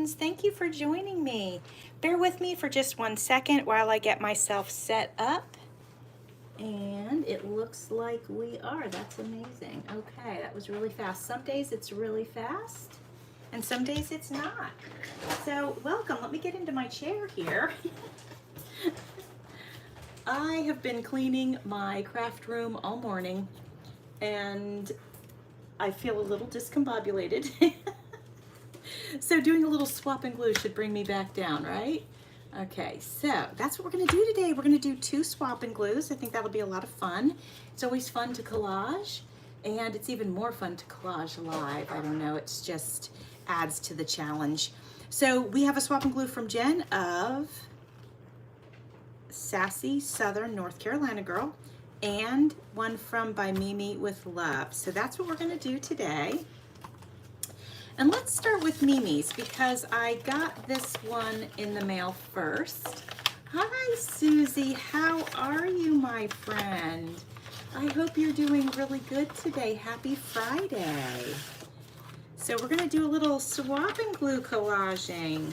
friends. Thank you for joining me. Bear with me for just 1 second while I get myself set up. And it looks like we are. That's amazing. Okay, that was really fast. Some days it's really fast, and some days it's not. So welcome. Let me get into my chair here. I have been cleaning my craft room all morning, and I feel a little discombobulated. So doing a little swap and glue should bring me back down, right? Okay, so that's what we're gonna do today. We're gonna do 2 swap and glues. I think that'll be a lot of fun. It's always fun to collage, and it's even more fun to collage live. I don't know, it's just adds to the challenge. So we have a swap and glue from Jen of Sassy Southern North Carolina Girl, and one from By Mimi with Love. So that's what we're gonna do today. And let's start with Mimi's because I got this one in the mail first. Hi, Susie. How are you, my friend? I hope you're doing really good today. Happy Friday. So we're going to do a little swap and glue collaging.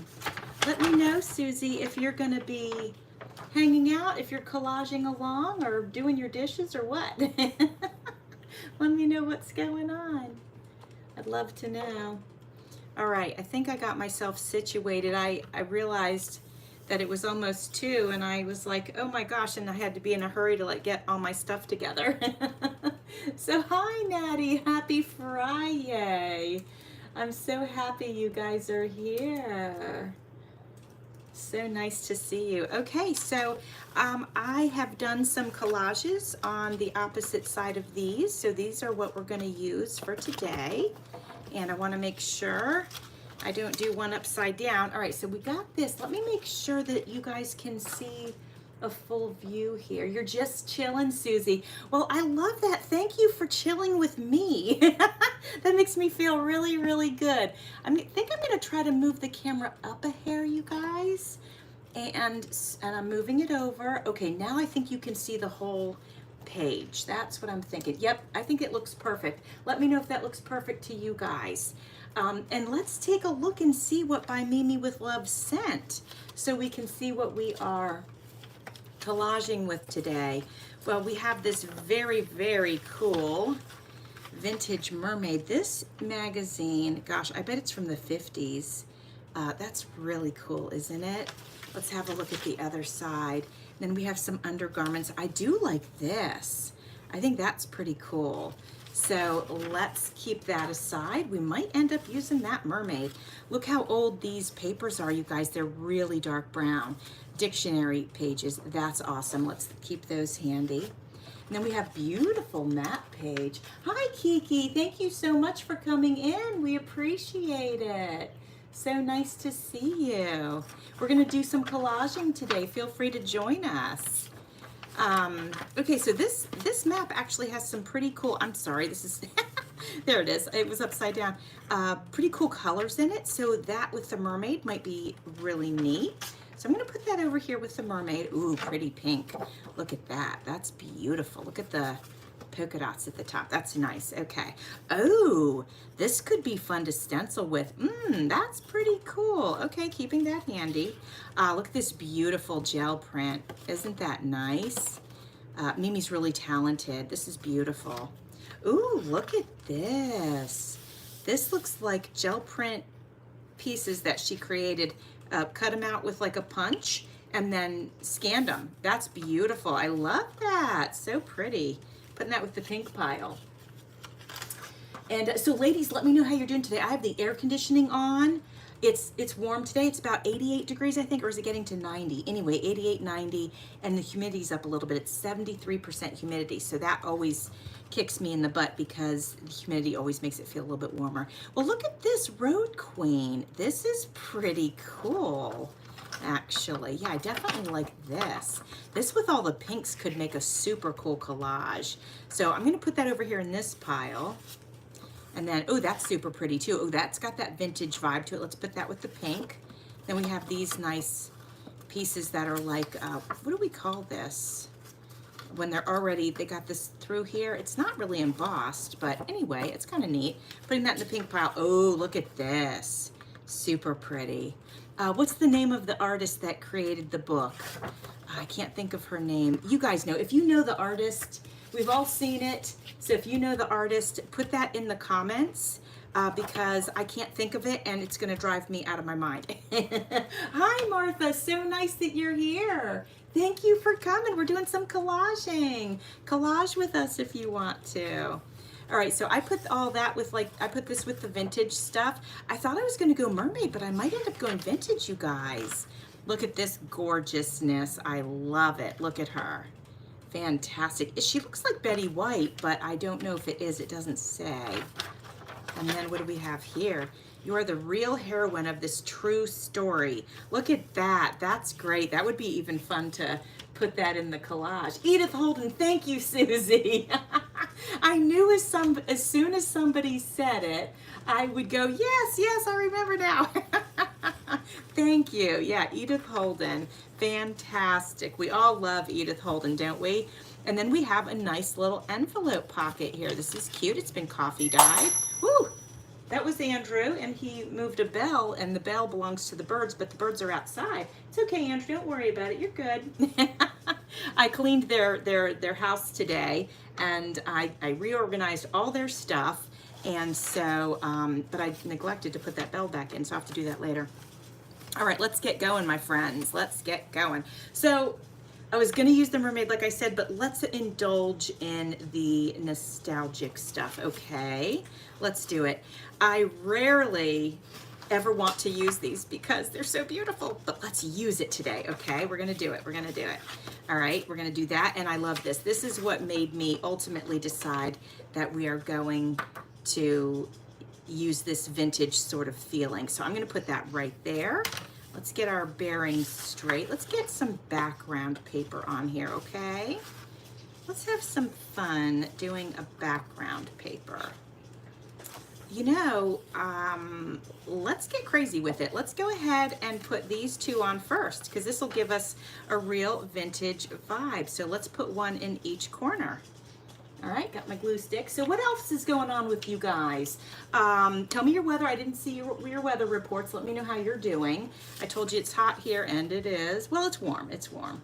Let me know, Susie, if you're going to be hanging out, if you're collaging along or doing your dishes or what. Let me know what's going on. I'd love to know. All right, I think I got myself situated. I realized that it was almost 2 and I was like, oh my gosh, and I had to be in a hurry to like get all my stuff together. So hi, Natty, happy Friday. I'm so happy you guys are here. So nice to see you. Okay, so I have done some collages on the opposite side of these. So these are what we're gonna use for today. And I want to make sure I don't do one upside down. All right, so we got this. Let me make sure that you guys can see a full view here. You're just chilling, Susie. Well, I love that. Thank you for chilling with me. That makes me feel really, really good. I think I'm going to try to move the camera up a hair, you guys. And I'm moving it over. Okay, now I think you can see the whole page. That's what I'm thinking. Yep, I think it looks perfect. Let me know if that looks perfect to you guys. And let's take a look and see what By Mimi with Love sent so we can see what we are collaging with today. Well, we have this very, very cool vintage mermaid. This magazine, gosh, I bet it's from the 50s. That's really cool, isn't it? Let's have a look at the other side. Then we have some undergarments. I do like this. I think that's pretty cool. So let's keep that aside. We might end up using that mermaid. Look how old these papers are, you guys. They're really dark brown. Dictionary pages. That's awesome. Let's keep those handy. And then we have beautiful map page. Hi, Kiki. Thank you so much for coming in. We appreciate it. So nice to see you. We're gonna do some collaging today. Feel free to join us. Okay, so this map actually has some pretty cool, I'm sorry, this is, there it is, it was upside down. Pretty cool colors in it, so that with the mermaid might be really neat. So I'm gonna put that over here with the mermaid. Ooh, pretty pink. Look at that, that's beautiful. Look at the polka dots at the top. That's nice. Okay. Oh, this could be fun to stencil with. That's pretty cool. Okay, keeping that handy. Look at this beautiful gel print. Isn't that nice? Mimi's really talented. This is beautiful. Ooh, look at this. This looks like gel print pieces that she created. Cut them out with like a punch and then scanned them. That's beautiful. I love that. So pretty. Putting that with the pink pile. And so ladies, let me know how you're doing today. I have the air conditioning on. It's warm today. It's about 88 degrees, I think, or is it getting to 90? Anyway, 88, 90, and the humidity's up a little bit. It's 73% humidity, so that always kicks me in the butt because the humidity always makes it feel a little bit warmer. Well, look at this Road Queen. This is pretty cool. Actually, yeah, I definitely like this. This with all the pinks could make a super cool collage. So I'm gonna put that over here in this pile. And then, oh, that's super pretty too. Oh, that's got that vintage vibe to it. Let's put that with the pink. Then we have these nice pieces that are like, what do we call this? When they're already, they got this through here. It's not really embossed, but anyway, it's kind of neat. Putting that in the pink pile. Oh, look at this. Super pretty. What's the name of the artist that created the book? I can't think of her name. You guys know. If you know the artist, we've all seen it. So if you know the artist, put that in the comments because I can't think of it and it's going to drive me out of my mind. Hi, Martha. So nice that you're here. Thank you for coming. We're doing some collaging. Collage with us if you want to. All right, so I put all that with I put this with the vintage stuff. I thought I was gonna go mermaid, but I might end up going vintage, you guys. Look at this gorgeousness. I love it. Look at her. Fantastic. She looks like Betty White, but I don't know if it is. It doesn't say. And then what do we have here? You are the real heroine of this true story. Look at that. That's great. That would be even fun to put that in the collage. Edith Holden, thank you, Susie. I knew as soon as somebody said it, I would go, yes, yes, I remember now. Thank you. Yeah, Edith Holden. Fantastic. We all love Edith Holden, don't we? And then we have a nice little envelope pocket here. This is cute. It's been coffee dyed. Woo! That was Andrew, and he moved a bell, and the bell belongs to the birds, but the birds are outside. It's okay, Andrew. Don't worry about it. You're good. I cleaned their house today, and I reorganized all their stuff, and so, but I neglected to put that bell back in, so I have to do that later. All right, let's get going, my friends. Let's get going. So I was going to use the mermaid, like I said, but let's indulge in the nostalgic stuff, okay? Let's do it. I rarely ever want to use these because they're so beautiful, but let's use it today, okay? We're going to do it. We're going to do it. All right, we're going to do that, and I love this. This is what made me ultimately decide that we are going to use this vintage sort of feeling. So I'm going to put that right there. Let's get our bearings straight. Let's get some background paper on here, okay? Let's have some fun doing a background paper. You know, let's get crazy with it. Let's go ahead and put these two on first because this will give us a real vintage vibe. So let's put one in each corner. All right, got my glue stick. So what else is going on with you guys? Tell me your weather. I didn't see your weather reports. Let me know how you're doing. I told you it's hot here, and it is. Well, it's warm. It's warm.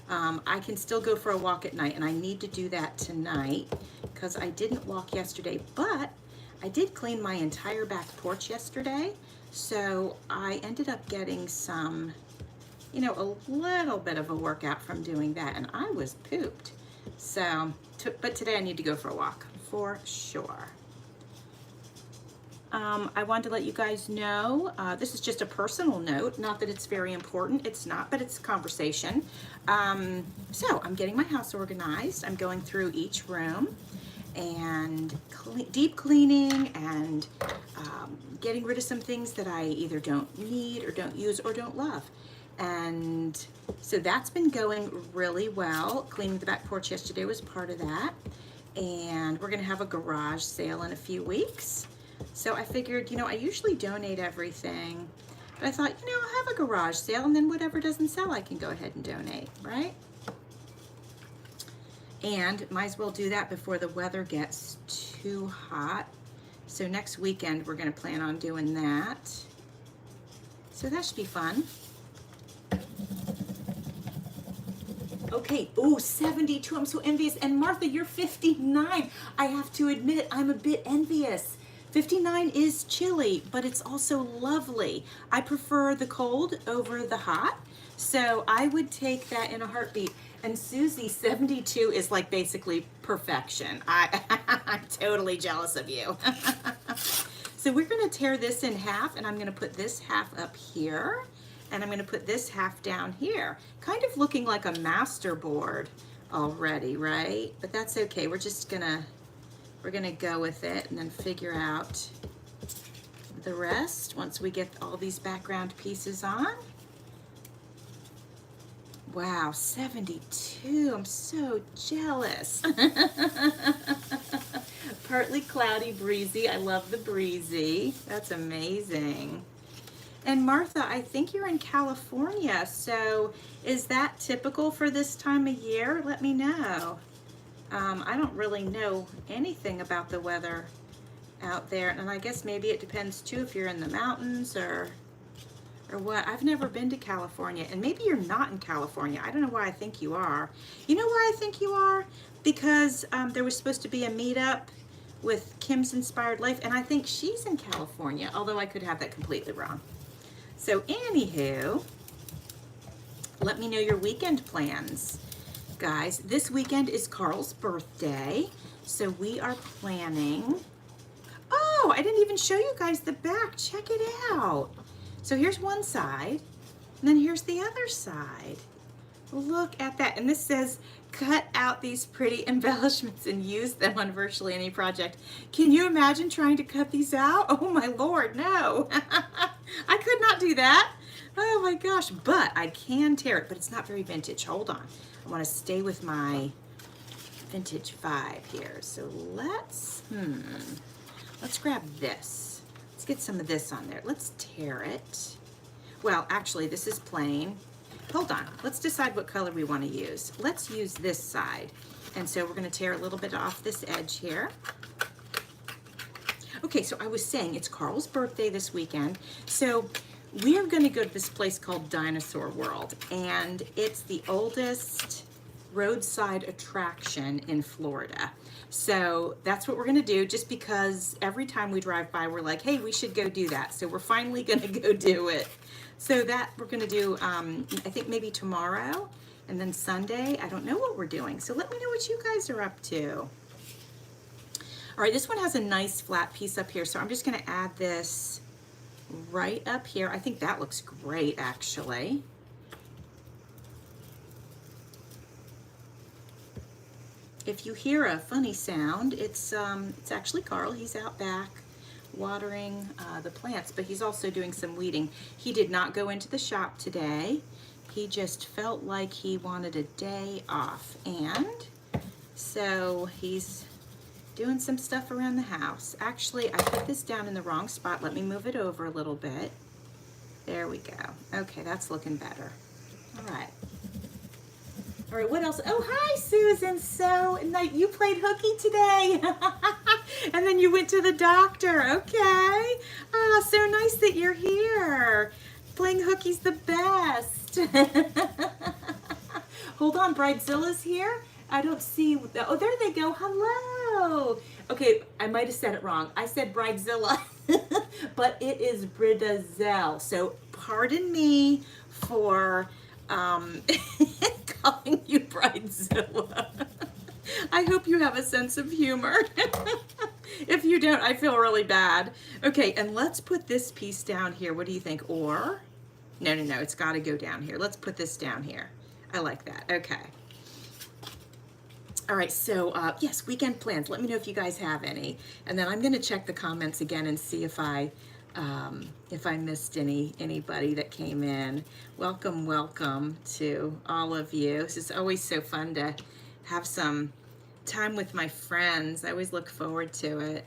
I can still go for a walk at night, and I need to do that tonight because I didn't walk yesterday, but I did clean my entire back porch yesterday, so I ended up getting some, you know, a little bit of a workout from doing that, and I was pooped. So, but today I need to go for a walk, for sure. I wanted to let you guys know, this is just a personal note, not that it's very important, it's not, but it's a conversation. So I'm getting my house organized. I'm going through each room and deep cleaning and getting rid of some things that I either don't need or don't use or don't love. And so that's been going really well. Cleaning the back porch yesterday was part of that. And we're gonna have a garage sale in a few weeks. So I figured, you know, I usually donate everything, but I thought, you know, I'll have a garage sale and then whatever doesn't sell, I can go ahead and donate, right? And might as well do that before the weather gets too hot. So next weekend, we're gonna plan on doing that. So that should be fun. Okay, oh, 72, I'm so envious. And Martha, you're 59. I have to admit, I'm a bit envious. 59 is chilly, but it's also lovely. I prefer the cold over the hot, so I would take that in a heartbeat. And Susie, 72 is like basically perfection. I'm totally jealous of you. So we're gonna tear this in half, and I'm gonna put this half up here, and I'm gonna put this half down here. Kind of looking like a master board already, right? But that's okay, we're gonna go with it and then figure out the rest once we get all these background pieces on. Wow, 72, I'm so jealous. Partly cloudy, breezy. I love the breezy. That's amazing. And Martha, I think you're in California, so is that typical for this time of year? Let me know. I don't really know anything about the weather out there. And I guess maybe it depends too if you're in the mountains or what. I've never been to California, and maybe you're not in California. I don't know why I think you are. You know why I think you are? Because there was supposed to be a meetup with Kim's Inspired Life, and I think she's in California, although I could have that completely wrong. So anywho, let me know your weekend plans. Guys, this weekend is Carl's birthday, so we are planning. Oh, I didn't even show you guys the back. Check it out. So here's one side, and then here's the other side. Look at that. And this says, cut out these pretty embellishments and use them on virtually any project. Can you imagine trying to cut these out? Oh my Lord, no. I could not do that. Oh my gosh, but I can tear it, but it's not very vintage. Hold on. I want to stay with my vintage vibe here. So let's grab this. Let's get some of this on there. Let's tear it. Well, actually, this is plain. Hold on. Let's decide what color we want to use. Let's use this side. And so we're going to tear a little bit off this edge here. Okay, so I was saying it's Carl's birthday this weekend. So we are going to go to this place called Dinosaur World. And it's the oldest roadside attraction in Florida. So that's what we're going to do, just because every time we drive by, we're like, hey, we should go do that. So we're finally going to go do it. So that we're going to do, I think maybe tomorrow and then Sunday. I don't know what we're doing. So let me know what you guys are up to. All right, this one has a nice flat piece up here. So I'm just going to add this right up here. I think that looks great, actually. If you hear a funny sound, it's actually Carl. He's out back watering the plants, but he's also doing some weeding. He did not go into the shop today. He just felt like he wanted a day off, and so he's doing some stuff around the house. Actually, I put this down in the wrong spot. Let me move it over a little bit. There we go. Okay, that's looking better. All right. All right, what else? Oh, hi, Susan. So you played hooky today. And then you went to the doctor. Okay. Oh, so nice that you're here. Playing hooky's the best. Hold on, Bridezilla's here. I don't see. Oh, there they go. Hello. Okay, I might have said it wrong. I said Bridezilla, but it is Bridezelle. So pardon me for calling you Bridezilla. I hope you have a sense of humor. If you don't, I feel really bad. Okay, and let's put this piece down here. What do you think? Or, no, it's got to go down here. Let's put this down here. I like that. Okay. All right, so yes, weekend plans. Let me know if you guys have any. And then I'm going to check the comments again and see if I missed anybody that came in. Welcome to all of you. This is always so fun to have some time with my friends. I always look forward to it.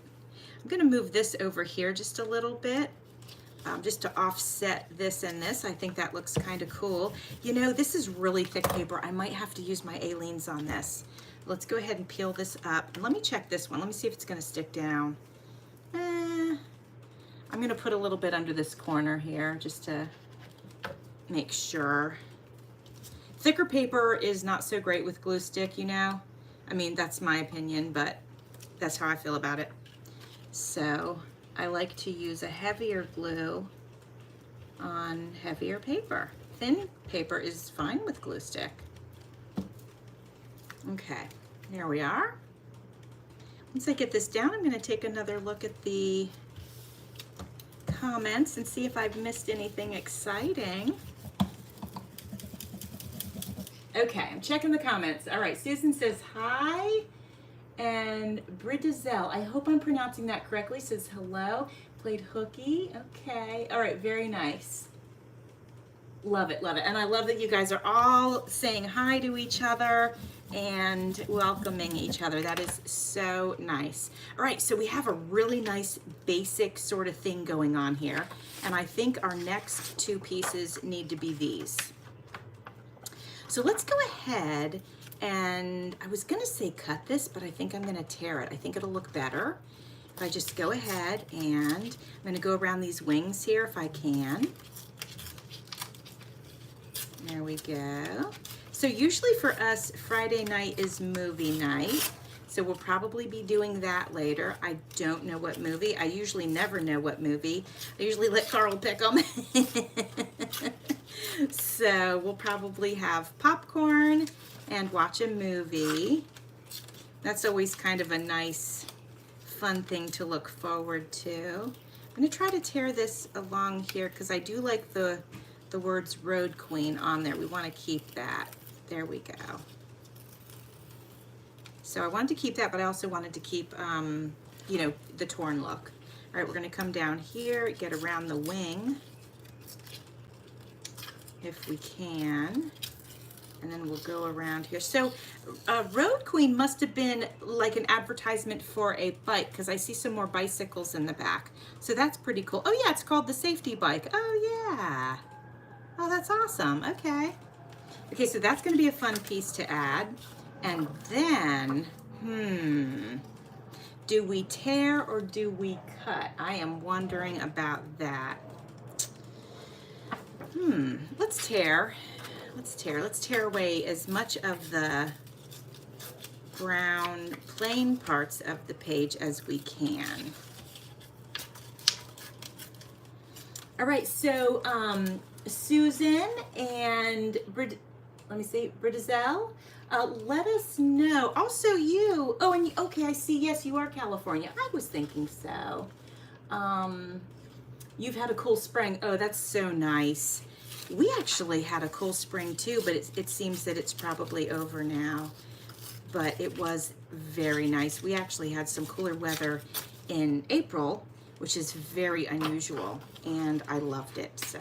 I'm going to move this over here just a little bit, just to offset this and this. I think that looks kind of cool. You know, this is really thick paper. I might have to use my Aleene's on this. Let's go ahead and peel this up. Let me check this one. Let me see if it's going to stick down. I'm going to put a little bit under this corner here just to make sure. Thicker paper is not so great with glue stick, you know. I mean, that's my opinion, but that's how I feel about it. So I like to use a heavier glue on heavier paper. Thin paper is fine with glue stick. Okay, there we are. Once I get this down, I'm going to take another look at the comments and see if I've missed anything exciting. Okay, I'm checking the comments. All right, Susan says hi, and Bridezelle, I hope I'm pronouncing that correctly, says hello. Played hooky. Okay, all right, very nice. Love it, and I love that you guys are all saying hi to each other and welcoming each other. That is so nice. All right, so we have a really nice basic sort of thing going on here, and I think our next two pieces need to be these. So let's go ahead and, I was gonna say cut this, but I think I'm gonna tear it. I think it'll look better. if I just go ahead and I'm going to go around these wings here if I can. There we go. So usually for us, Friday night is movie night. So we'll probably be doing that later. I don't know what movie. I usually never know what movie. I usually let Carl pick them. So we'll probably have popcorn and watch a movie. That's always kind of a nice, fun thing to look forward to. I'm going to try to tear this along here because I do like the words Road Queen on there. We want to keep that. There we go. So I wanted to keep that, but I also wanted to keep, you know, the torn look. All right, we're going to come down here, get around the wing if we can, and then we'll go around here. So Road Queen must have been like an advertisement for a bike because I see some more bicycles in the back. So that's pretty cool. Oh yeah, it's called the safety bike. Oh yeah. Oh, that's awesome. Okay. Okay, so that's going to be a fun piece to add. And then, do we tear or do we cut? I am wondering about that. Let's tear. Let's tear. Let's tear away as much of the brown plain parts of the page as we can. All right, so Susan and Bridzel, let us know. Also you, oh, and okay, I see, yes, you are California. I was thinking so. You've had a cool spring. Oh, that's so nice. We actually had a cool spring too, but it seems that it's probably over now. But it was very nice. We actually had some cooler weather in April, which is very unusual, and I loved it. So,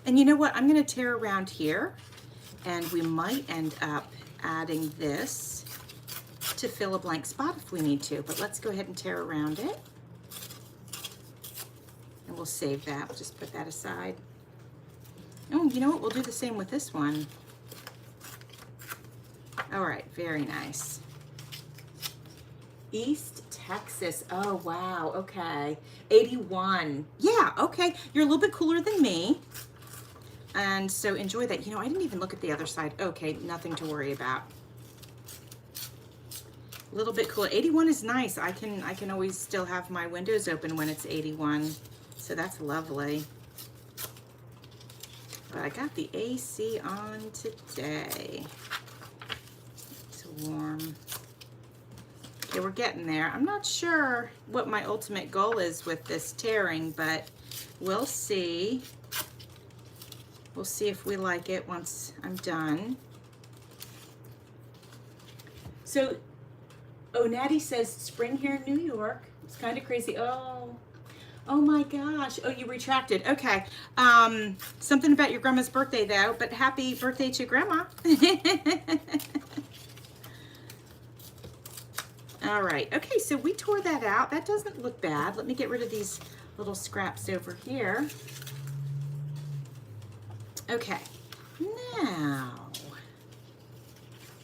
and you know what? I'm going to tear around here, and we might end up adding this to fill a blank spot if we need to. But let's go ahead and tear around it, and we'll save that. We'll just put that aside. Oh, you know what? We'll do the same with this one. All right, very nice. East Texas. Oh, wow. Okay. 81. Yeah, okay. You're a little bit cooler than me. And so enjoy that. You know, I didn't even look at the other side. Okay, nothing to worry about. A little bit cooler. 81 is nice. I can always still have my windows open when it's 81. So that's lovely. But I got the AC on today. It's warm. Okay, we're getting there. I'm not sure what my ultimate goal is with this tearing, but we'll see. We'll see if we like it once I'm done. So, oh, Natty says spring here in New York. It's kind of crazy. Oh my gosh. Oh, you retracted. Okay. Something about your grandma's birthday though, but happy birthday to grandma. All right. Okay, so we tore that out. That doesn't look bad. Let me get rid of these little scraps over here. Okay. Now,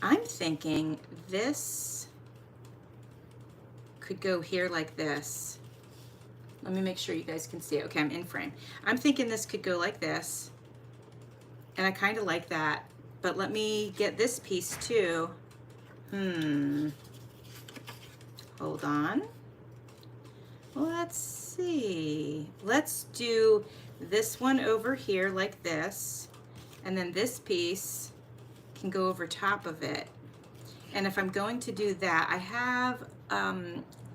I'm thinking this could go here like this. Let me make sure you guys can see it. Okay, I'm in frame. I'm thinking this could go like this. And I kind of like that. But let me get this piece too. Hold on. Let's see. Let's do this one over here like this. And then this piece can go over top of it. And if I'm going to do that, I have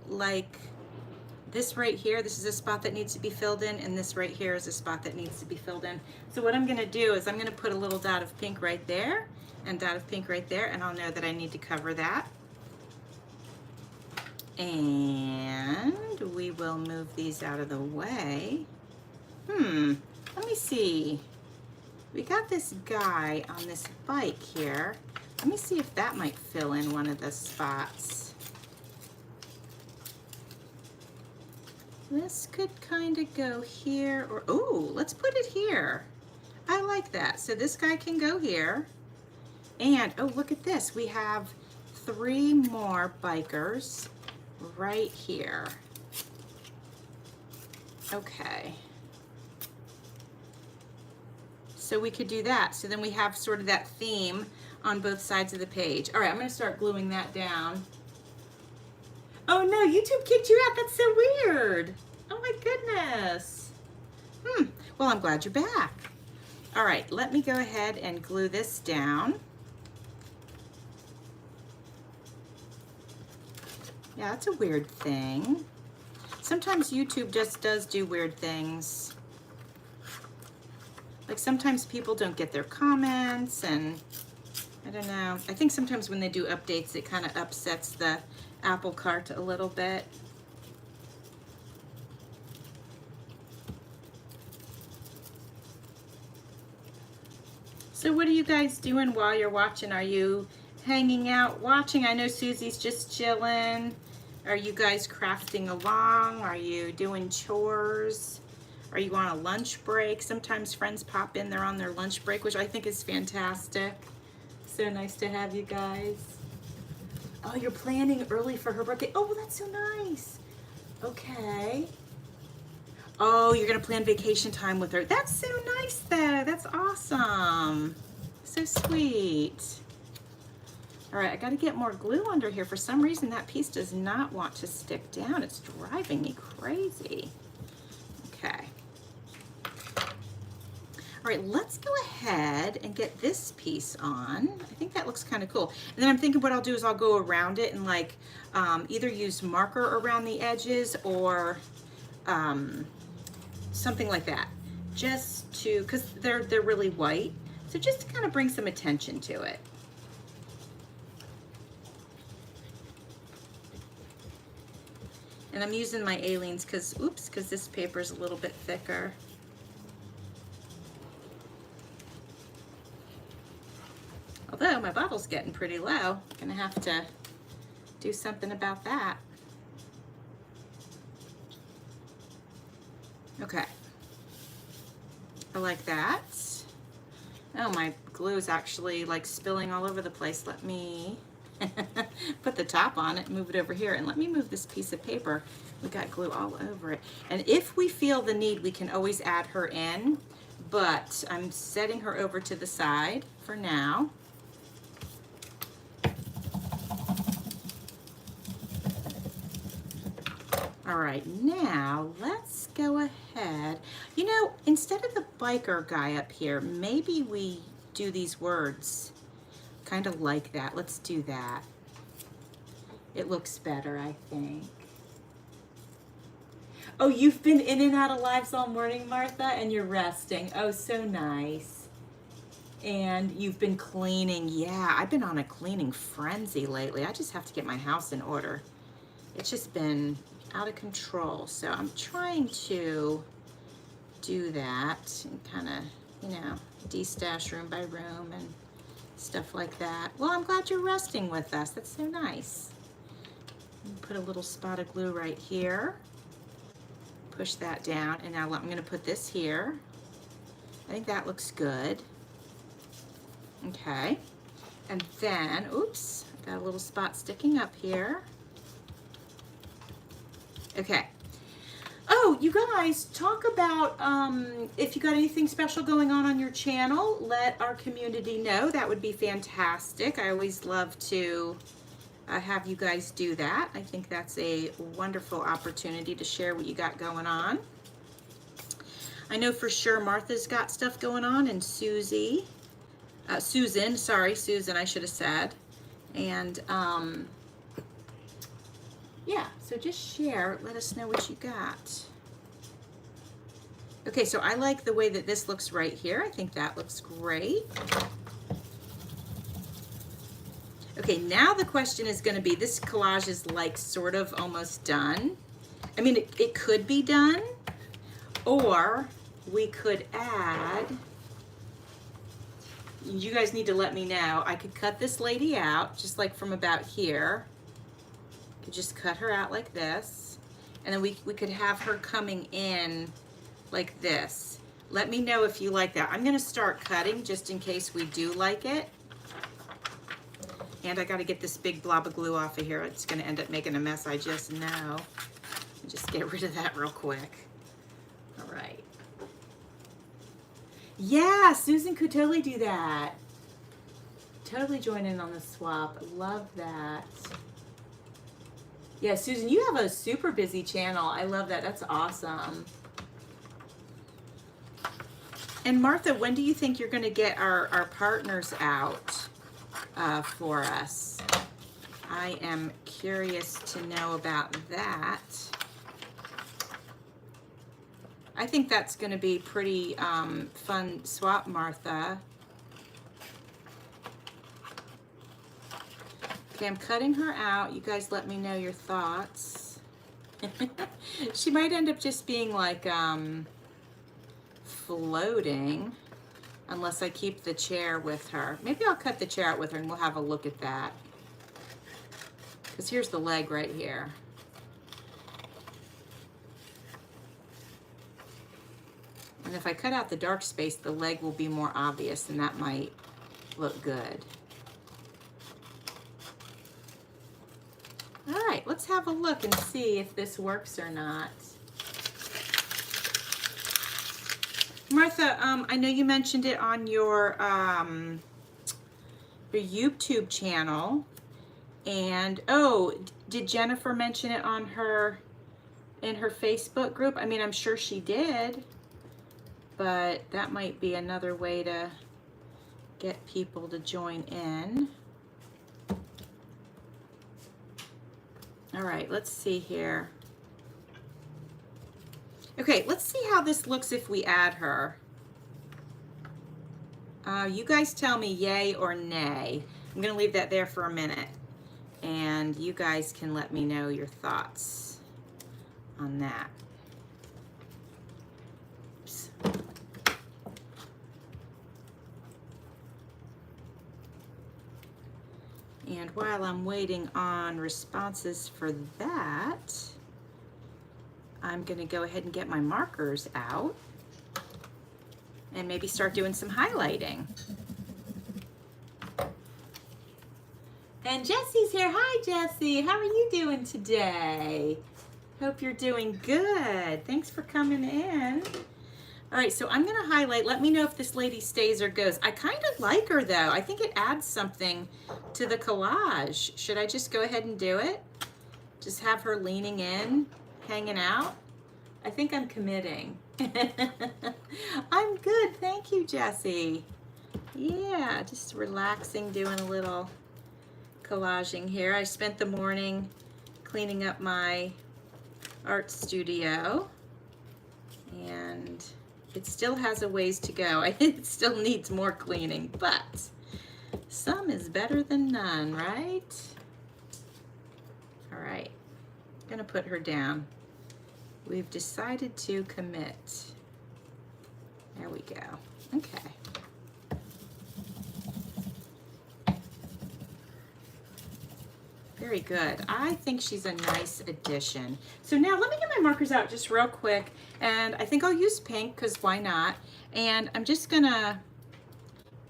like this right here, this is a spot that needs to be filled in, and this right here is a spot that needs to be filled in. So what I'm gonna do is I'm gonna put a little dot of pink right there, and dot of pink right there, and I'll know that I need to cover that. And we will move these out of the way. Let me see. We got this guy on this bike here. Let me see if that might fill in one of the spots. This could kind of go here, or, oh, let's put it here. I like that. So this guy can go here. And, oh, look at this. We have 3 more bikers right here. Okay. So we could do that. So then we have sort of that theme on both sides of the page. All right, I'm going to start gluing that down. Oh no, YouTube kicked you out. That's so weird. Oh my goodness. Well, I'm glad you're back. All right, let me go ahead and glue this down. Yeah, that's a weird thing. Sometimes YouTube just does do weird things. Like sometimes people don't get their comments, and I don't know. I think sometimes when they do updates, it kind of upsets the apple cart a little bit. So what are you guys doing while you're watching? Are you hanging out watching? I know Susie's just chilling. Are you guys crafting along? Are you doing chores? Are you on a lunch break? Sometimes friends pop in, they're on their lunch break, which I think is fantastic. So nice to have you guys. Oh, you're planning early for her birthday. Oh, well, that's so nice. Okay. Oh, you're gonna plan vacation time with her. That's so nice though. That's awesome. So sweet. All right, I gotta get more glue under here. For some reason, that piece does not want to stick down. It's driving me crazy. Okay. All right, let's go ahead and get this piece on. I think that looks kind of cool. And then I'm thinking what I'll do is I'll go around it and like either use marker around the edges or something like that, just to, because they're really white, so just to kind of bring some attention to it. And I'm using my Aleene's because this paper is a little bit thicker. Although my bottle's getting pretty low, gonna have to do something about that. Okay, I like that. Oh, my glue is actually like spilling all over the place. Let me put the top on it, move it over here, and let me move this piece of paper. We got glue all over it. And if we feel the need, we can always add her in, but I'm setting her over to the side for now. All right, now let's go ahead. You know, instead of the biker guy up here, maybe we do these words kind of like that. Let's do that. It looks better, I think. Oh, you've been in and out of lives all morning, Martha, and you're resting. Oh, so nice. And you've been cleaning. Yeah, I've been on a cleaning frenzy lately. I just have to get my house in order. It's just been out of control. So I'm trying to do that and kind of, you know, de-stash room by room and stuff like that. Well, I'm glad you're resting with us. That's so nice. Put a little spot of glue right here. Push that down, and now I'm going to put this here. I think that looks good. Okay, and then, oops, got a little spot sticking up here. Okay. Oh, you guys, talk about if you got anything special going on your channel, let our community know. That would be fantastic. I always love to have you guys do that. I think that's a wonderful opportunity to share what you got going on. I know for sure Martha's got stuff going on, and Susan, I should have said. And yeah, so just share, let us know what you got. Okay, so I like the way that this looks right here. I think that looks great. Okay, now the question is going to be, this collage is like sort of almost done. I mean, it could be done, or we could add, you guys need to let me know. I could cut this lady out just like from about here. Could just cut her out like this, and then we could have her coming in like this. Let me know if you like that. I'm going to start cutting just in case we do like it. And I got to get this big blob of glue off of here. It's going to end up making a mess, I just know. Just get rid of that real quick. Yeah, Susan could totally do that. Totally join in on the swap. Love that. Yeah, Susan, you have a super busy channel. I love that. That's awesome. And Martha, when do you think you're going to get our partners out for us? I am curious to know about that. I think that's going to be pretty fun swap, Martha. Okay, I'm cutting her out. You guys let me know your thoughts. She might end up just being like floating unless I keep the chair with her. Maybe I'll cut the chair out with her and we'll have a look at that. Because here's the leg right here. And if I cut out the dark space, the leg will be more obvious and that might look good. All right, let's have a look and see if this works or not. Martha, I know you mentioned it on your YouTube channel. And, oh, did Jennifer mention it on in her Facebook group? I mean, I'm sure she did. But that might be another way to get people to join in. All right, let's see here. Okay, let's see how this looks if we add her. You guys tell me yay or nay. I'm gonna leave that there for a minute. And you guys can let me know your thoughts on that. Oops. And while I'm waiting on responses for that, I'm gonna go ahead and get my markers out and maybe start doing some highlighting. And Jesse's here. Hi, Jesse. How are you doing today? Hope you're doing good. Thanks for coming in. All right, so I'm gonna highlight. Let me know if this lady stays or goes. I kind of like her though. I think it adds something to the collage. Should I just go ahead and do it? Just have her leaning in, hanging out? I think I'm committing. I'm good, thank you, Jessie. Yeah, just relaxing, doing a little collaging here. I spent the morning cleaning up my art studio and it still has a ways to go. It still needs more cleaning, but some is better than none, right? All right, I'm gonna put her down. We've decided to commit. There we go. Okay. Very good. I think she's a nice addition. So now let me get my markers out just real quick. And I think I'll use pink because why not? And I'm just gonna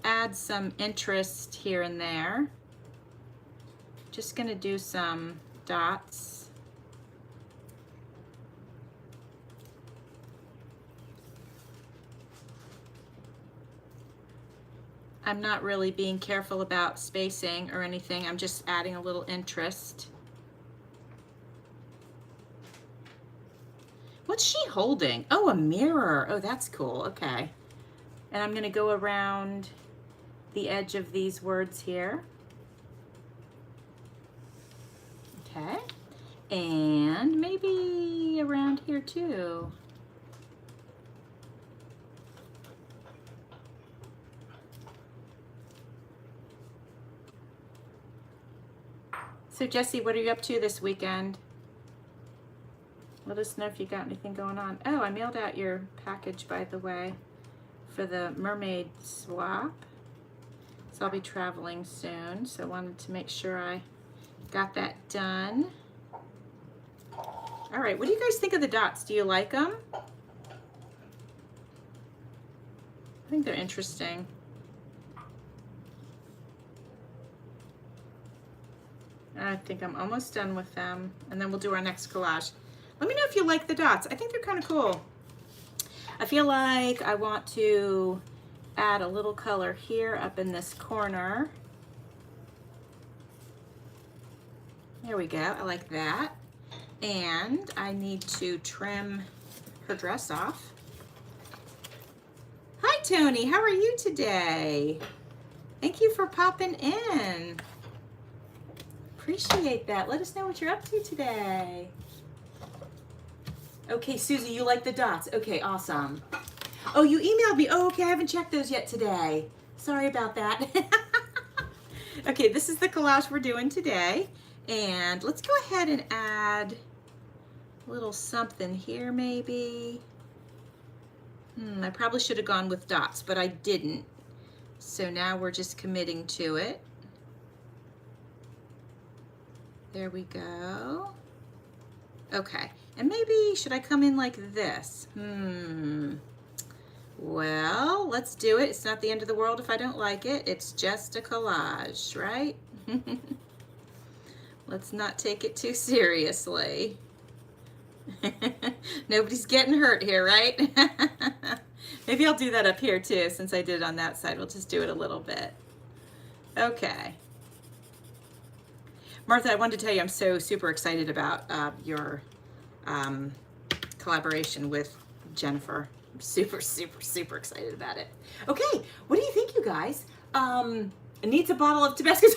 add some interest here and there. Just gonna do some dots. I'm not really being careful about spacing or anything. I'm just adding a little interest. What's she holding? Oh, a mirror. Oh, that's cool. Okay. And I'm going to go around the edge of these words here. Okay. And maybe around here too. So Jessie, what are you up to this weekend? Let us know if you got anything going on. Oh, I mailed out your package, by the way, for the mermaid swap. So I'll be traveling soon, so I wanted to make sure I got that done. All right, what do you guys think of the dots? Do you like them? I think they're interesting. I think I'm almost done with them, and then we'll do our next collage. Let me know if you like the dots. I think they're kind of cool. I feel like I want to add a little color here up in this corner. There we go, I like that. And I need to trim her dress off. Hi Tony, how are you today? Thank you for popping in. Appreciate that. Let us know what you're up to today. Okay, Susie, you like the dots. Okay, awesome. Oh, you emailed me. Oh, okay, I haven't checked those yet today. Sorry about that. Okay, this is the collage we're doing today. And let's go ahead and add a little something here maybe. I probably should have gone with dots, but I didn't. So now we're just committing to it. There we go. Okay, and maybe should I come in like this? Well, let's do it. It's not the end of the world if I don't like it. It's just a collage, right? Let's not take it too seriously. Nobody's getting hurt here, right? Maybe I'll do that up here too, since I did it on that side. We'll just do it a little bit. Okay. Martha, I wanted to tell you I'm so super excited about your collaboration with Jennifer. I'm super, super, super excited about it. Okay, what do you think, you guys? It needs a bottle of Tabasco.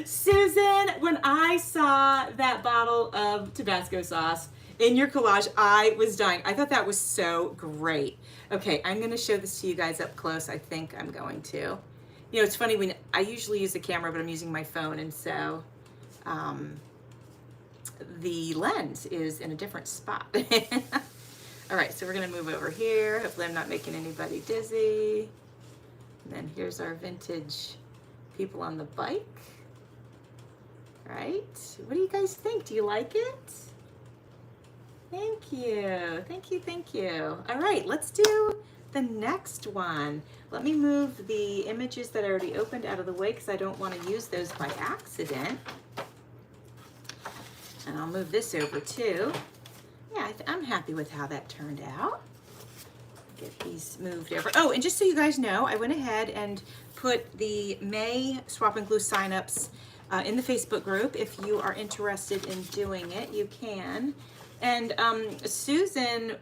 Susan, when I saw that bottle of Tabasco sauce in your collage, I was dying. I thought that was so great. Okay, I'm gonna show this to you guys up close. I think I'm going to. You know, it's funny, when I usually use a camera, but I'm using my phone, and so the lens is in a different spot. All right, so we're gonna move over here. Hopefully I'm not making anybody dizzy. And then here's our vintage people on the bike. Right? What do you guys think? Do you like it? Thank you, thank you, thank you. All right, let's do the next one. Let me move the images that I already opened out of the way because I don't want to use those by accident. And I'll move this over too. Yeah, I'm happy with how that turned out. Get these moved over. Oh, and just so you guys know, I went ahead and put the May Swap and Glue signups in the Facebook group. If you are interested in doing it, you can. And Susan,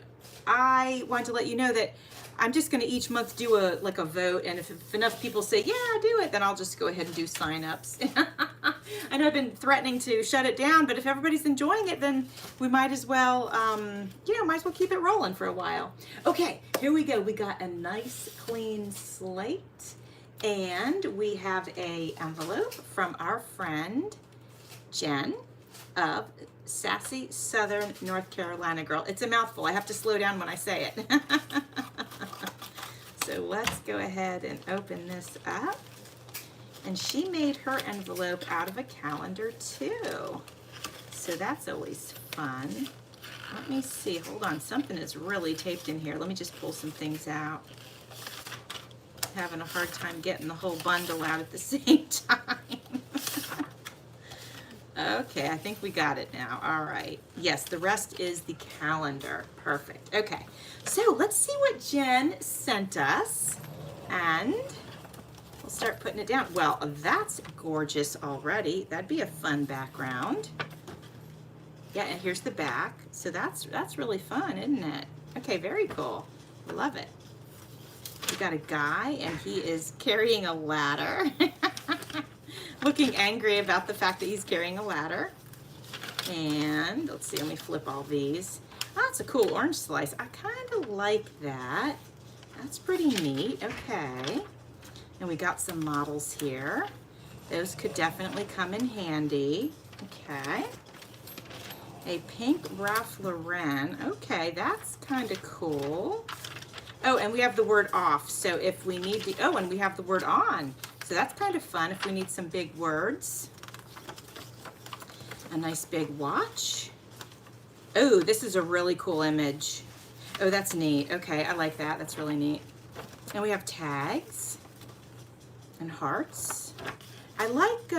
I want to let you know that I'm just going to each month do a vote, and if enough people say yeah, do it, then I'll just go ahead and do signups. I know I've been threatening to shut it down, but if everybody's enjoying it, then we might as well, might as well keep it rolling for a while. Okay, here we go. We got a nice clean slate, and we have a envelope from our friend Jen of Sassy Southern North Carolina Girl. It's a mouthful. I have to slow down when I say it. So let's go ahead and open this up. And she made her envelope out of a calendar too. So that's always fun. Let me see. Hold on. Something is really taped in here. Let me just pull some things out. Having a hard time getting the whole bundle out at the same time. Okay, I think we got it now. All right. Yes, the rest is the calendar. Perfect. Okay, so let's see what Jen sent us. And we'll start putting it down. Well, that's gorgeous already. That'd be a fun background. Yeah, and here's the back. So that's really fun, isn't it? Okay, very cool. Love it. We got a guy, and he is carrying a ladder. Looking angry about the fact that he's carrying a ladder. And let's see, let me flip all these. Oh, that's a cool orange slice. I kind of like that. That's pretty neat. Okay. And we got some models here. Those could definitely come in handy. Okay. A pink Ralph Lauren. Okay, that's kind of cool. Oh, and we have the word off. So if we need the, oh, and we have the word on. So that's kind of fun if we need some big words. A nice big watch. Oh, this is a really cool image. Oh, that's neat. Okay, I like that. That's really neat. And we have tags and hearts. I like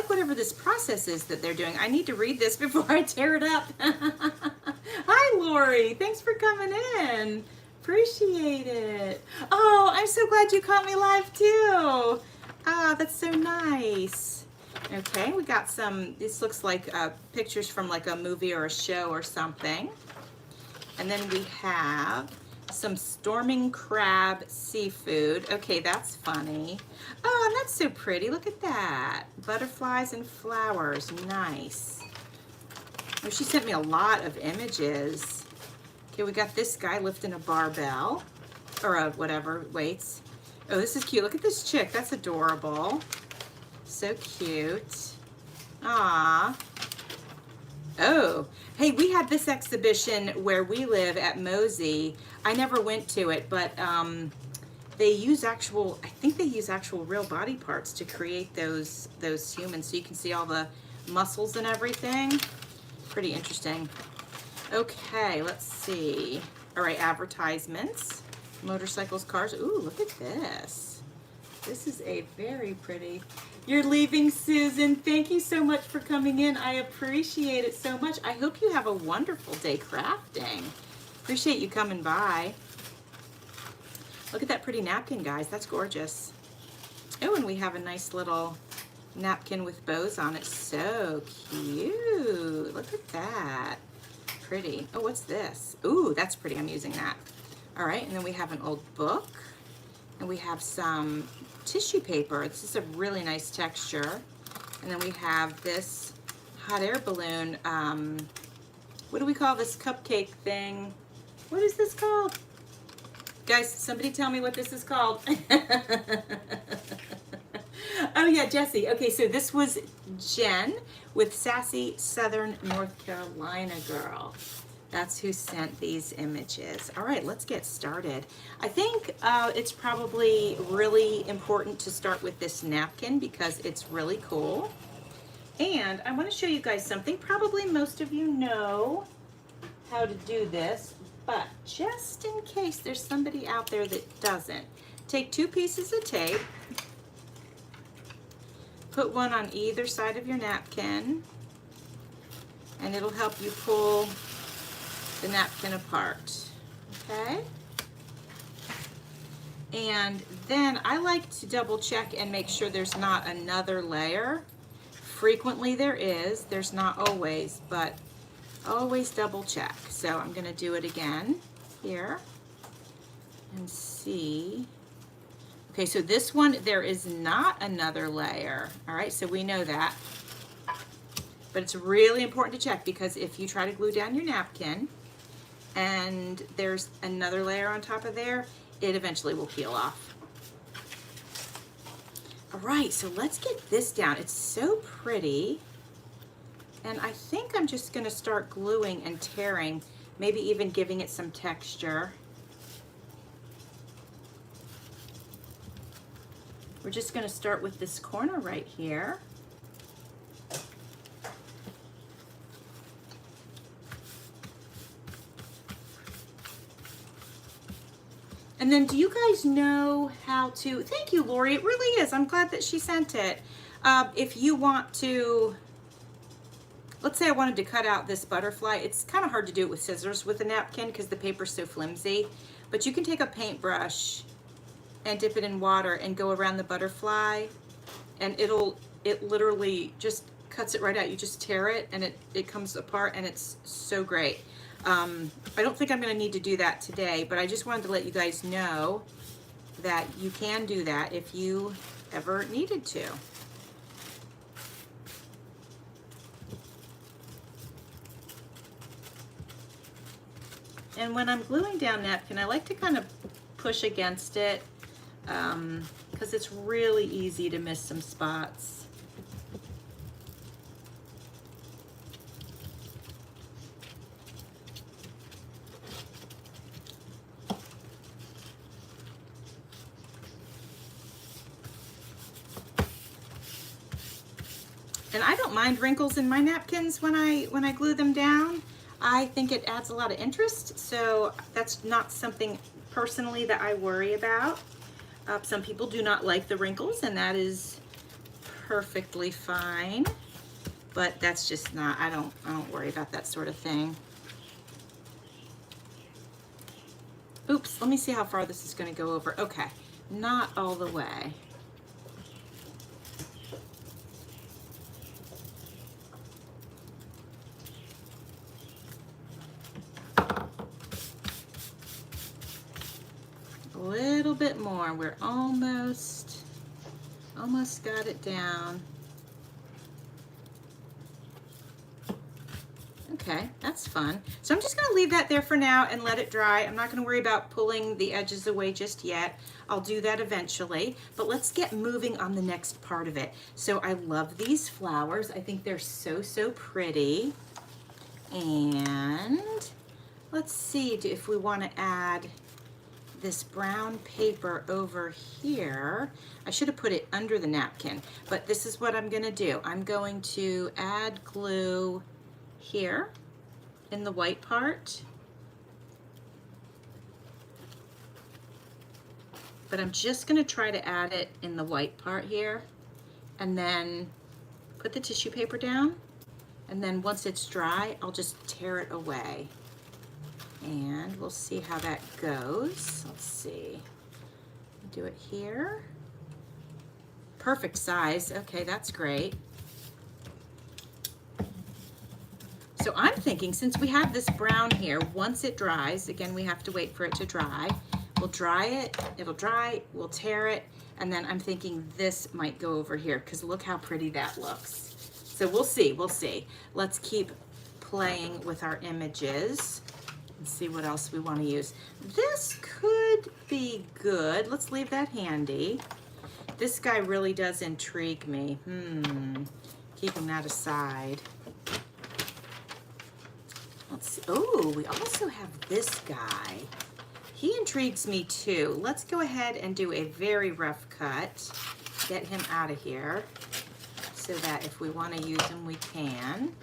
whatever this process is that they're doing. I need to read this before I tear it up. Hi, Lori. Thanks for coming in. Appreciate it. Oh, I'm so glad you caught me live too. Ah, that's so nice. Okay, we got some, this looks like pictures from like a movie or a show or something. And then we have some storming crab seafood. Okay, that's funny. Oh, and that's so pretty. Look at that. Butterflies and flowers. Nice. Oh, she sent me a lot of images. Okay, we got this guy lifting a barbell or a whatever, weights. Oh, this is cute. Look at this chick. That's adorable. So cute. Ah. Oh, hey, we had this exhibition where we live at Mosey. I never went to it, but they use actual, I think they use actual real body parts to create those humans, so you can see all the muscles and everything. Pretty interesting. Okay, let's see. All right, advertisements, motorcycles, cars. Ooh, look at this. This is a very pretty. You're leaving, Susan. Thank you so much for coming in. I appreciate it so much. I hope you have a wonderful day crafting. Appreciate you coming by. Look at that pretty napkin, guys. That's gorgeous. Oh, and we have a nice little napkin with bows on it. So cute. Look at that. Pretty. Oh, what's this? Ooh, that's pretty. I'm using that. All right, and then we have an old book. And we have some tissue paper. This is a really nice texture. And then we have this hot air balloon. What do we call this cupcake thing? What is this called? Guys, somebody tell me what this is called. Oh yeah, Jessie. Okay, so this was Jen with Sassy Southern North Carolina Girl. That's who sent these images. All right, let's get started. I think it's probably really important to start with this napkin because it's really cool. And I want to show you guys something. Probably most of you know how to do this, but just in case there's somebody out there that doesn't, take 2 pieces of tape, put one on either side of your napkin, and it'll help you pull the napkin apart, okay? And then I like to double check and make sure there's not another layer. Frequently there is, there's not always, but always double check. So I'm gonna do it again here and see. Okay, so this one, there is not another layer. All right, so we know that. But it's really important to check because if you try to glue down your napkin and there's another layer on top of there, it eventually will peel off. All right, so let's get this down. It's so pretty. And I think I'm just gonna start gluing and tearing, maybe even giving it some texture. We're just gonna start with this corner right here. And then do you guys know how to, thank you, Lori, it really is. I'm glad that she sent it. If you want to, let's say I wanted to cut out this butterfly. It's kind of hard to do it with scissors with a napkin because the paper's so flimsy. But you can take a paintbrush and dip it in water and go around the butterfly, and it literally just cuts it right out. You just tear it and it comes apart, and it's so great. I don't think I'm going to need to do that today, but I just wanted to let you guys know that you can do that if you ever needed to. And when I'm gluing down napkin, I like to kind of push against it because it's really easy to miss some spots. And I don't mind wrinkles in my napkins when I glue them down. I think it adds a lot of interest, so that's not something personally that I worry about. Some people do not like the wrinkles, and that is perfectly fine. But that's just not, I don't worry about that sort of thing. Oops, let me see how far this is going to go over. Okay, not all the way. A little bit more. We're almost got it down. Okay, that's fun. So I'm just going to leave that there for now and let it dry. I'm not going to worry about pulling the edges away just yet. I'll do that eventually, but let's get moving on the next part of it. So I love these flowers. I think they're so, so pretty. And let's see if we want to add this brown paper over here. I should have put it under the napkin, but this is what I'm going to do. I'm going to add glue here in the white part, but I'm just going to try to add it in the white part here, and then put the tissue paper down, and then once it's dry I'll just tear it away, and we'll see how that goes. Let's see, do it here. Perfect size. Okay, that's great. So I'm thinking, since we have this brown here, once it dries, again, we have to wait for it to dry. We'll dry it, it'll dry, we'll tear it, and then I'm thinking this might go over here, because look how pretty that looks. So we'll see, we'll see. Let's keep playing with our images and see what else we want to use. This could be good. Let's leave that handy. This guy really does intrigue me. Keeping that aside. Let's see. Oh, we also have this guy. He intrigues me too. Let's go ahead and do a very rough cut. Get him out of here so that if we want to use him, we can.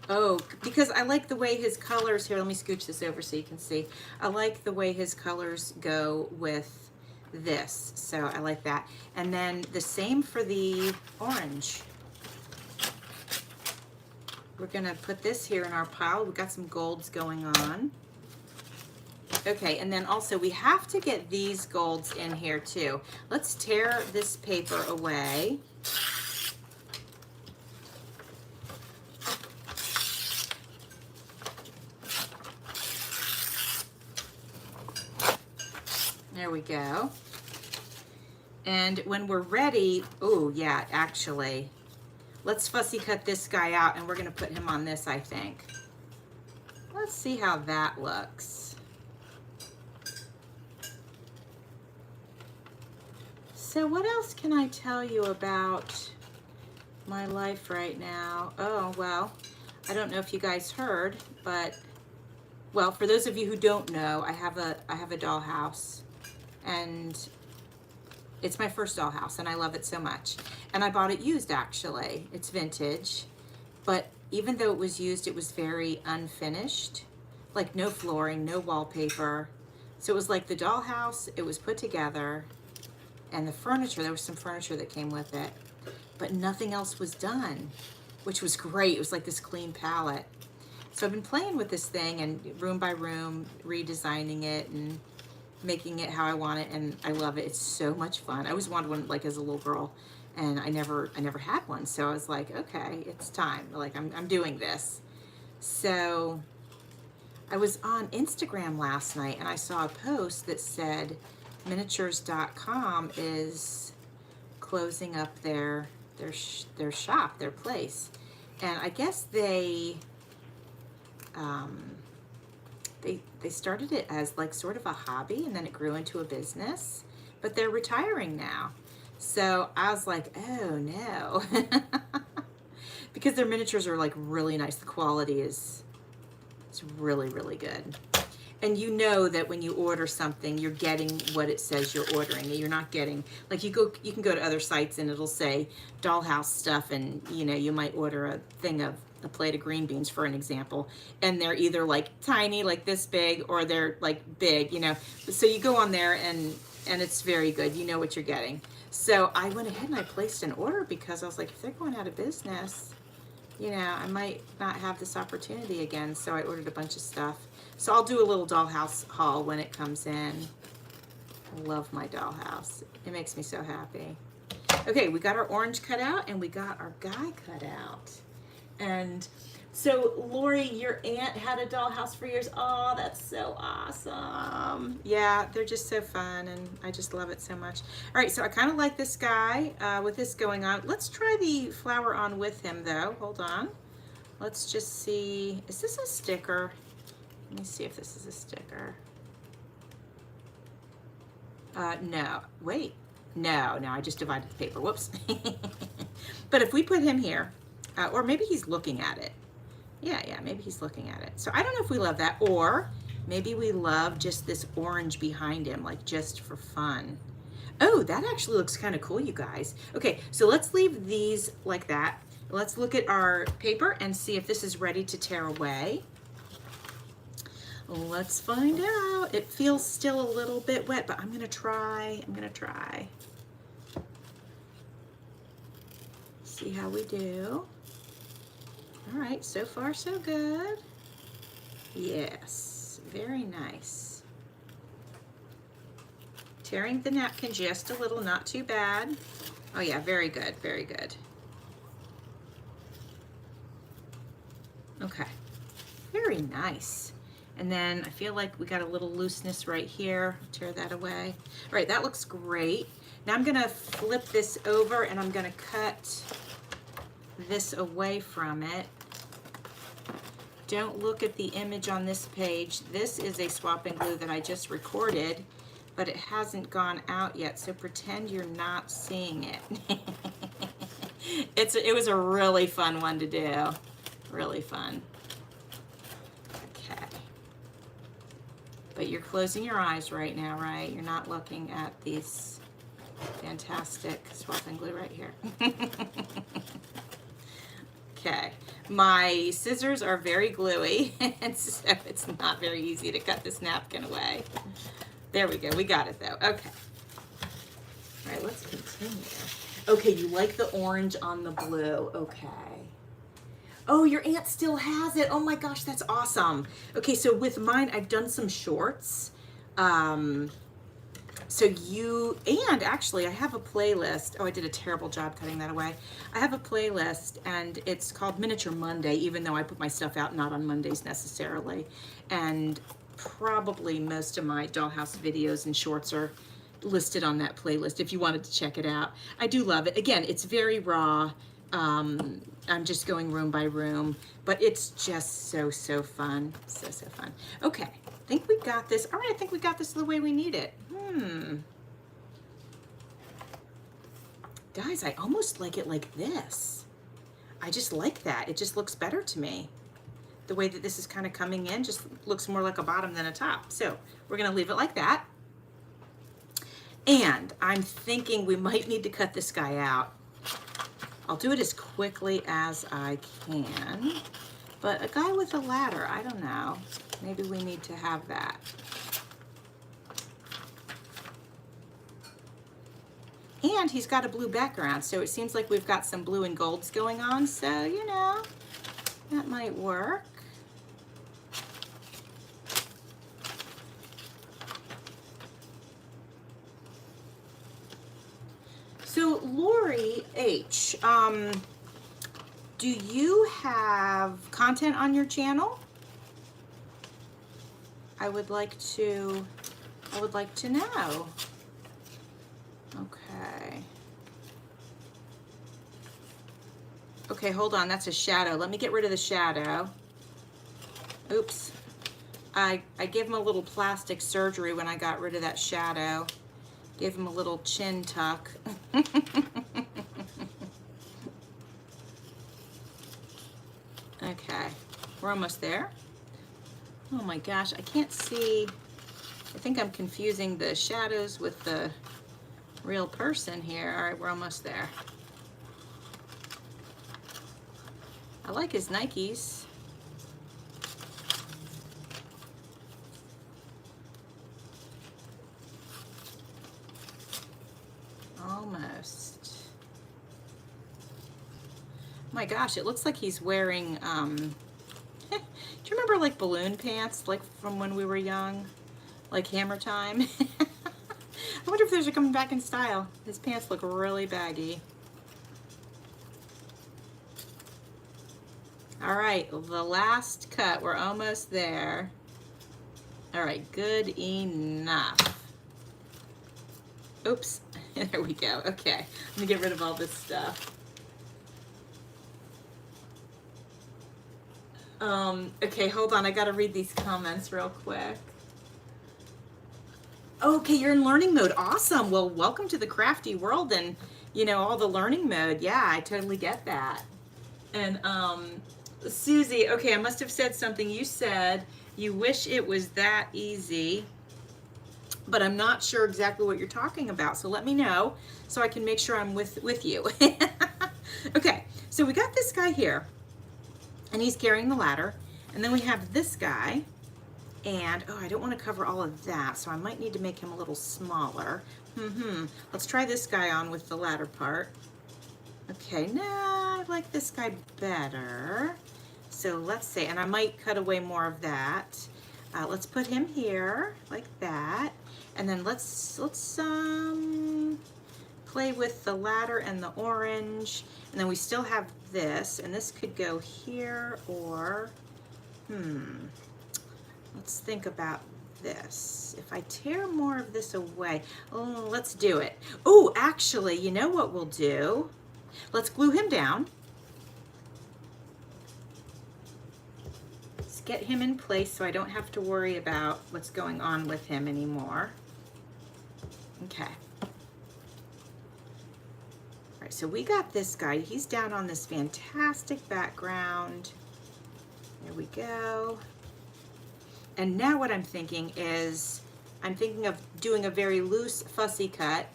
Oh, because I like the way his colors here. Let me scooch this over so you can see. I like the way his colors go with this. So I like that. And then the same for the orange. We're gonna put this here in our pile. We've got some golds going on. Okay, and then also we have to get these golds in here too. Let's tear this paper away. There we go. And when we're ready, oh yeah, actually, let's fussy cut this guy out and we're gonna put him on this, I think. Let's see how that looks. So what else can I tell you about my life right now? Oh, well, I don't know if you guys heard, but, well, for those of you who don't know, I have a dollhouse, and it's my first dollhouse, and I love it so much. And I bought it used, actually. It's vintage, but even though it was used, it was very unfinished, like no flooring, no wallpaper. So it was like the dollhouse, it was put together, and the furniture, there was some furniture that came with it, but nothing else was done, which was great. It was like this clean palette. So I've been playing with this thing and room by room, redesigning it and making it how I want it, and I love it. It's so much fun. I always wanted one, like, as a little girl, and I never had one. So I was like, okay, it's time. Like, I'm doing this. So I was on Instagram last night and I saw a post that said miniatures.com is closing up their shop, their place. And I guess they started it as like sort of a hobby, and then it grew into a business, but they're retiring now. So I was like, oh no. Because their miniatures are like really nice. The quality is really, really good. And you know that when you order something, you're getting what it says you're ordering. You're not getting, like, you can go to other sites and it'll say dollhouse stuff, and you know, you might order a plate of green beans, for an example, and they're either like tiny, like this big, or they're like big, you know. So you go on there and it's very good. You know what you're getting. So I went ahead and I placed an order because I was like, if they're going out of business, you know, I might not have this opportunity again. So I ordered a bunch of stuff. So I'll do a little dollhouse haul when it comes in. I love my dollhouse. It makes me so happy. Okay, we got our orange cut out and we got our guy cut out. And so Lori, your aunt had a dollhouse for years. Oh, that's so awesome. Yeah, they're just so fun and I just love it so much. All right, so I kind of like this guy with this going on. Let's try the flower on with him though. Hold on. Let's just see. Is this a sticker? Let me see if this is a sticker. No, wait. No, I just divided the paper. Whoops. But if we put him here, or maybe he's looking at it. Yeah, maybe he's looking at it. So I don't know if we love that, or maybe we love just this orange behind him, like just for fun. Oh, that actually looks kind of cool, you guys. Okay, so let's leave these like that. Let's look at our paper and see if this is ready to tear away. Let's find out. It feels still a little bit wet, but I'm gonna try. See how we do. All right, so far so good. Yes, very nice. Tearing the napkin just a little, not too bad. Oh yeah, very good, very good. Okay, very nice. And then I feel like we got a little looseness right here. Tear that away. All right, that looks great. Now I'm gonna flip this over and I'm gonna cut this away from it. Don't look at the image on this page. This is a swap and glue that I just recorded, but it hasn't gone out yet, so pretend you're not seeing it. It was a really fun one to do. Really fun. Okay. But you're closing your eyes right now, right? You're not looking at these fantastic swap and glue right here. Okay. My scissors are very gluey, and so it's not very easy to cut this napkin away. There we go. We got it though. Okay. All right, let's continue. Okay, you like the orange on the blue. Okay. Oh, your aunt still has it. Oh my gosh, that's awesome. Okay, so with mine, I've done some shorts. And actually I have a playlist. Oh, I did a terrible job cutting that away. I have a playlist and it's called Miniature Monday, even though I put my stuff out not on Mondays necessarily. And probably most of my dollhouse videos and shorts are listed on that playlist if you wanted to check it out. I do love it. Again, it's very raw. I'm just going room by room, but it's just so fun. So fun. Okay, I think we got this. All right, I think we got this the way we need it. Guys, I almost like it like this. I just like that. It just looks better to me. The way that this is kind of coming in just looks more like a bottom than a top. So we're gonna leave it like that. And I'm thinking we might need to cut this guy out. I'll do it as quickly as I can, but a guy with a ladder, I don't know. Maybe we need to have that. And he's got a blue background, so it seems like we've got some blue and golds going on, so, you know, that might work. So Lori H, do you have content on your channel? I would like to know. Okay, hold on, that's a shadow. Let me get rid of the shadow. Oops. I gave him a little plastic surgery when I got rid of that shadow. Gave him a little chin tuck. Okay, we're almost there. Oh my gosh, I can't see. I think I'm confusing the shadows with the real person here. All right, we're almost there. I like his Nikes. Almost. My gosh, it looks like he's wearing Do you remember like balloon pants, like from when we were young? Like Hammer Time? I wonder if those are coming back in style. His pants look really baggy. All right, the last cut, we're almost there. All right, good enough. Oops, there we go. Okay, let me get rid of all this stuff. Okay, hold on, I gotta read these comments real quick. Okay, you're in learning mode. Awesome. Well, welcome to the crafty world and, you know, all the learning mode. Yeah, I totally get that. And Susie, okay, I must have said something. You said you wish it was that easy, but I'm not sure exactly what you're talking about. So let me know so I can make sure I'm with you. Okay, so we got this guy here, and he's carrying the ladder. And then we have this guy. And, oh, I don't want to cover all of that, so I might need to make him a little smaller. Let's try this guy on with the ladder part. Okay, nah, I like this guy better. So let's see, and I might cut away more of that. Let's put him here, like that. And then let's play with the ladder and the orange. And then we still have this, and this could go here or, let's think about this. If I tear more of this away, oh, let's do it. Oh, actually, you know what we'll do? Let's glue him down. Let's get him in place so I don't have to worry about what's going on with him anymore. Okay. All right, so we got this guy. He's down on this fantastic background. There we go. And now what I'm thinking is, I'm thinking of doing a very loose fussy cut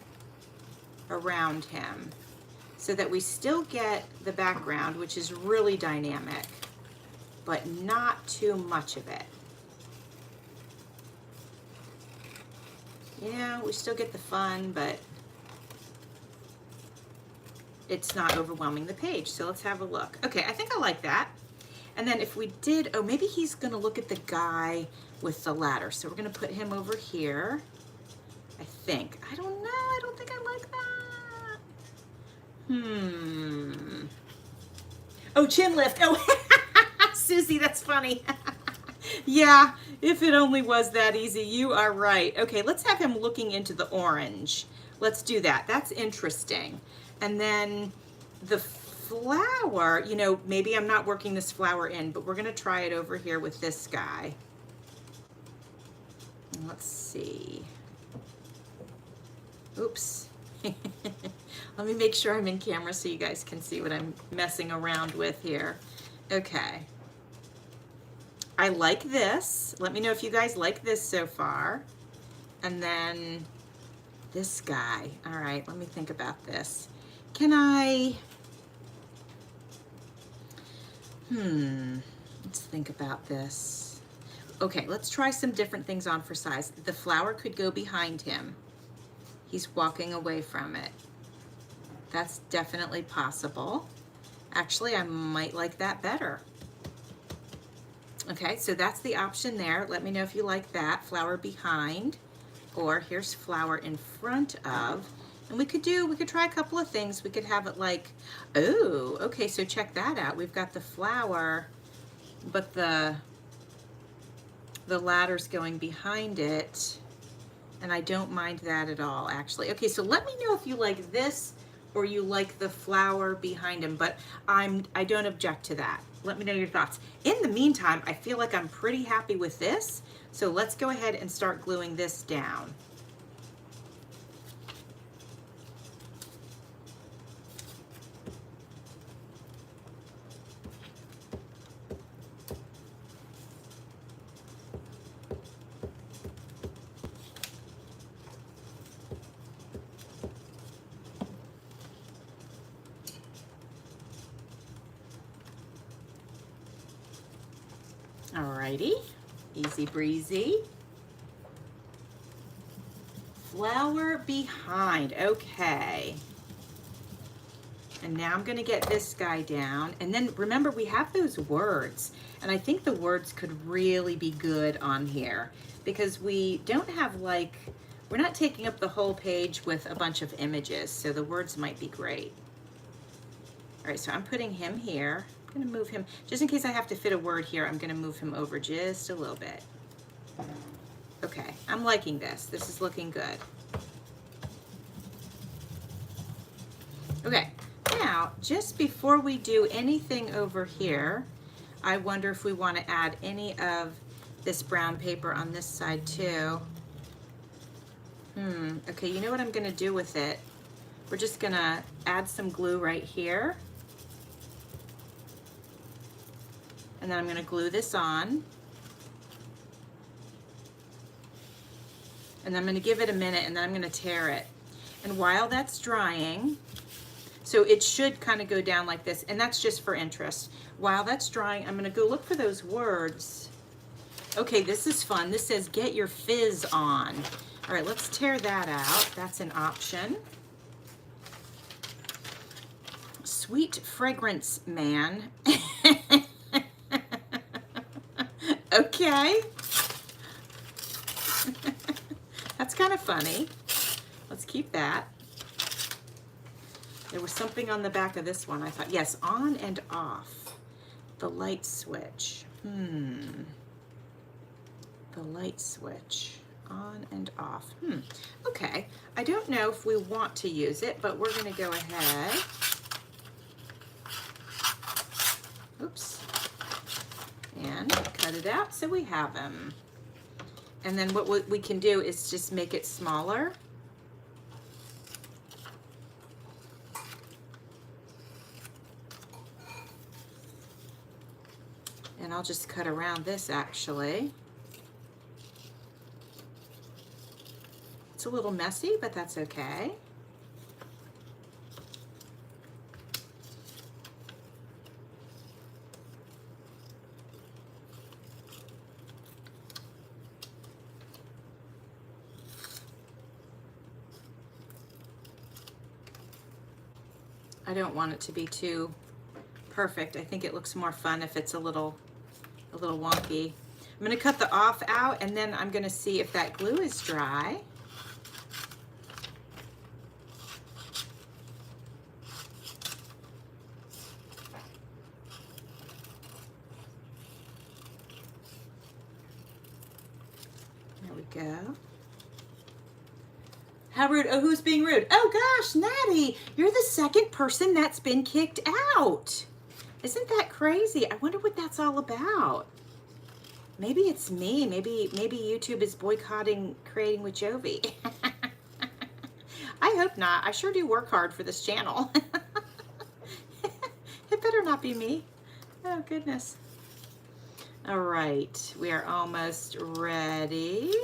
around him so that we still get the background, which is really dynamic, but not too much of it. Yeah, we still get the fun, but it's not overwhelming the page. So let's have a look. Okay, I think I like that. And then if we did, oh, maybe he's gonna look at the guy with the ladder. So we're gonna put him over here, I think. I don't know, I don't think I like that. Oh, chin lift, oh, Susie, that's funny. Yeah, if it only was that easy, you are right. Okay, let's have him looking into the orange. Let's do that, that's interesting. And then the flower, you know, maybe I'm not working this flower in, but we're gonna try it over here with this guy. Let's see. Oops. Let me make sure I'm in camera so you guys can see what I'm messing around with here. Okay. I like this. Let me know if you guys like this so far. And then this guy. All right, let me think about this. Can I... let's think about this. Okay, let's try some different things on for size. The flower could go behind him. He's walking away from it. That's definitely possible. Actually, I might like that better. Okay, so that's the option there. Let me know if you like that. Flower behind, or here's flower in front of. And we could try a couple of things. We could have it like, oh, okay, so check that out. We've got the flower, but the ladder's going behind it. And I don't mind that at all, actually. Okay, so let me know if you like this or you like the flower behind him, but I don't object to that. Let me know your thoughts. In the meantime, I feel like I'm pretty happy with this. So let's go ahead and start gluing this down. Alrighty, easy breezy. Flower behind, okay. And now I'm gonna get this guy down. And then remember, we have those words. And I think the words could really be good on here because we don't have like, we're not taking up the whole page with a bunch of images. So the words might be great. All right, so I'm putting him here. I'm gonna move him, just in case I have to fit a word here, I'm gonna move him over just a little bit. Okay, I'm liking this. This is looking good. Okay. Now, just before we do anything over here, I wonder if we want to add any of this brown paper on this side too. Okay, you know what I'm going to do with it? We're just going to add some glue right here. And then I'm going to glue this on. And then I'm going to give it a minute and then I'm going to tear it. And while that's drying, so it should kind of go down like this, and that's just for interest. While that's drying, I'm gonna go look for those words. Okay, this is fun. This says, get your fizz on. All right, let's tear that out. That's an option. Sweet fragrance man. Okay. That's kind of funny. Let's keep that. There was something on the back of this one. I thought, yes, on and off. The light switch. The light switch. On and off. Okay. I don't know if we want to use it, but we're going to go ahead. Oops. And cut it out so we have them. And then what we can do is just make it smaller. And I'll just cut around this actually. It's a little messy, but that's okay. I don't want it to be too perfect. I think it looks more fun if it's a little wonky. I'm going to cut the off out and then I'm going to see if that glue is dry. There we go. How rude. Oh, who's being rude? Oh gosh, Natty, you're the second person that's been kicked out. Isn't that crazy? I wonder what that's all about. Maybe it's me. Maybe YouTube is boycotting Creating with Jovi. I hope not. I sure do work hard for this channel. It better not be me. Oh goodness. All right, we are almost ready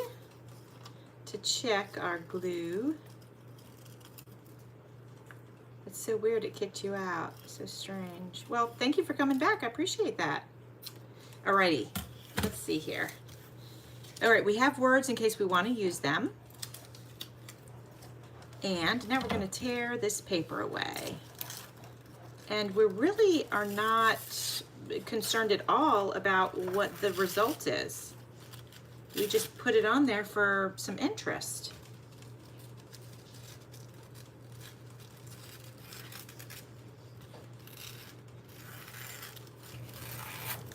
to check our glue. It's so weird it kicked you out. So strange. Well, thank you for coming back. I appreciate that. Alrighty, let's see here. All right, we have words in case we want to use them. And now we're going to tear this paper away. And we really are not concerned at all about what the result is. We just put it on there for some interest.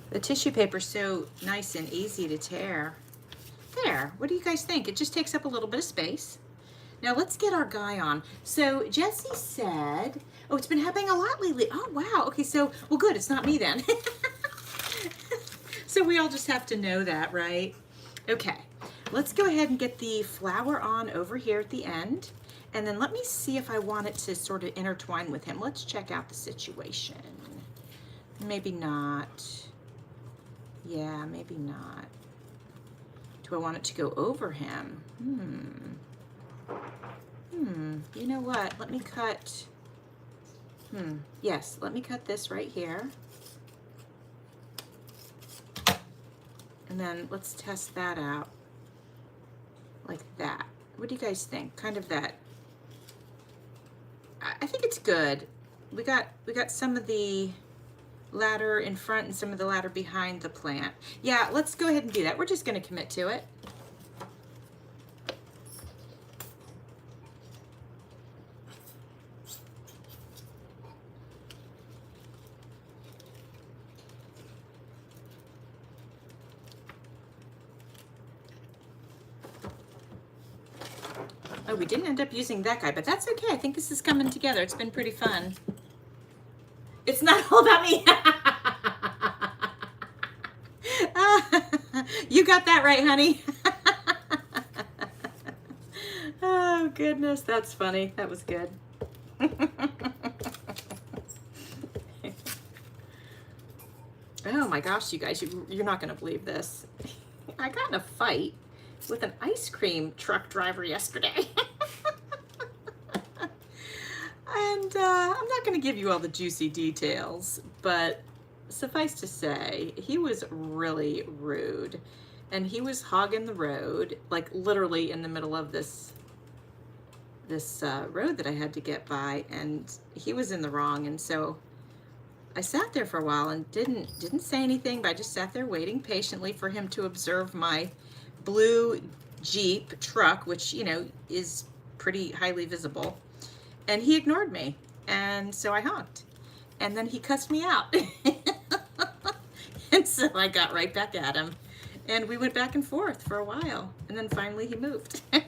The tissue paper is so nice and easy to tear. There, what do you guys think? It just takes up a little bit of space. Now let's get our guy on. So Jessie said, oh, it's been happening a lot lately. Oh, wow. Okay, so, well, good. It's not me then. So we all just have to know that, right? Okay, let's go ahead and get the flower on over here at the end. And then let me see if I want it to sort of intertwine with him. Let's check out the situation. Maybe not. Yeah, maybe not. Do I want it to go over him? You know what? Let me cut. Yes, let me cut this right here. And then let's test that out. Like that. What do you guys think? Kind of that. I think it's good. we got some of the ladder in front and some of the ladder behind the plant. Yeah, let's go ahead and do that. We're just going to commit to it. Oh, we didn't end up using that guy, but that's okay. I think this is coming together. It's been pretty fun. It's not all about me. You got that right, honey. Oh, goodness. That's funny. That was good. Oh, my gosh, you guys. You're not going to believe this. I got in a fight with an ice cream truck driver yesterday. And I'm not going to give you all the juicy details, but suffice to say, he was really rude. And he was hogging the road, like literally in the middle of this road that I had to get by, and he was in the wrong. And so I sat there for a while and didn't say anything, but I just sat there waiting patiently for him to observe my blue Jeep truck, which, you know, is pretty highly visible. And he ignored me. And so I honked. And then he cussed me out. And so I got right back at him. And we went back and forth for a while. And then finally he moved. But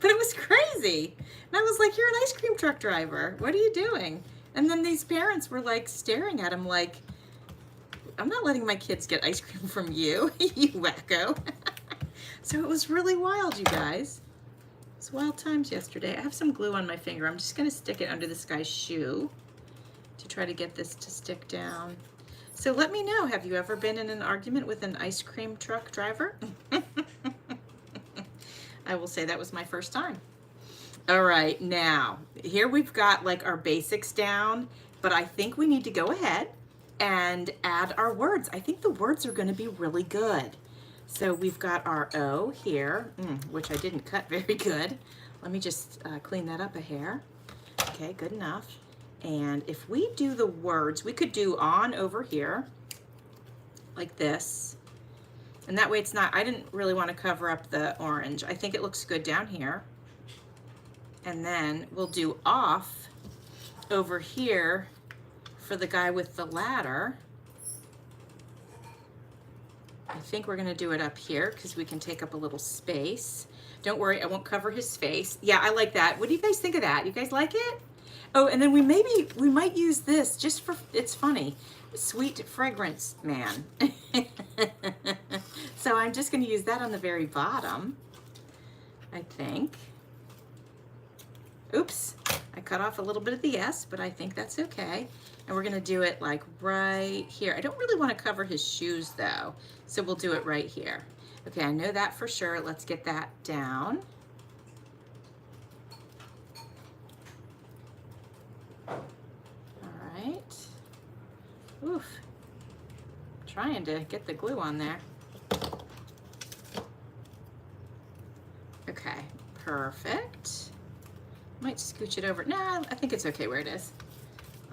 it was crazy. And I was like, you're an ice cream truck driver. What are you doing? And then these parents were like staring at him like, I'm not letting my kids get ice cream from you, you wacko. So it was really wild, you guys. It was wild times yesterday. I have some glue on my finger. I'm just going to stick it under this guy's shoe to try to get this to stick down. So let me know, have you ever been in an argument with an ice cream truck driver? I will say that was my first time. All right, now, here we've got like our basics down, but I think we need to go ahead and add our words. I think the words are going to be really good. So we've got our O here, which I didn't cut very good. Let me just clean that up a hair. Okay, good enough. And if we do the words, we could do on over here, like this. And that way it's not, I didn't really want to cover up the orange. I think it looks good down here. And then we'll do off over here for the guy with the ladder. I think we're gonna do it up here because we can take up a little space. Don't worry, I won't cover his face. Yeah, I like that. What do you guys think of that? You guys like it? Oh, and then we might use this just for, it's funny. Sweet fragrance man. So I'm just gonna use that on the very bottom, I think. Oops, I cut off a little bit of the S, but I think that's okay. And we're gonna do it like right here. I don't really wanna cover his shoes though, so we'll do it right here. Okay, I know that for sure. Let's get that down. All right. Oof, trying to get the glue on there. Okay, perfect. Might scooch it over. Nah, I think it's okay where it is.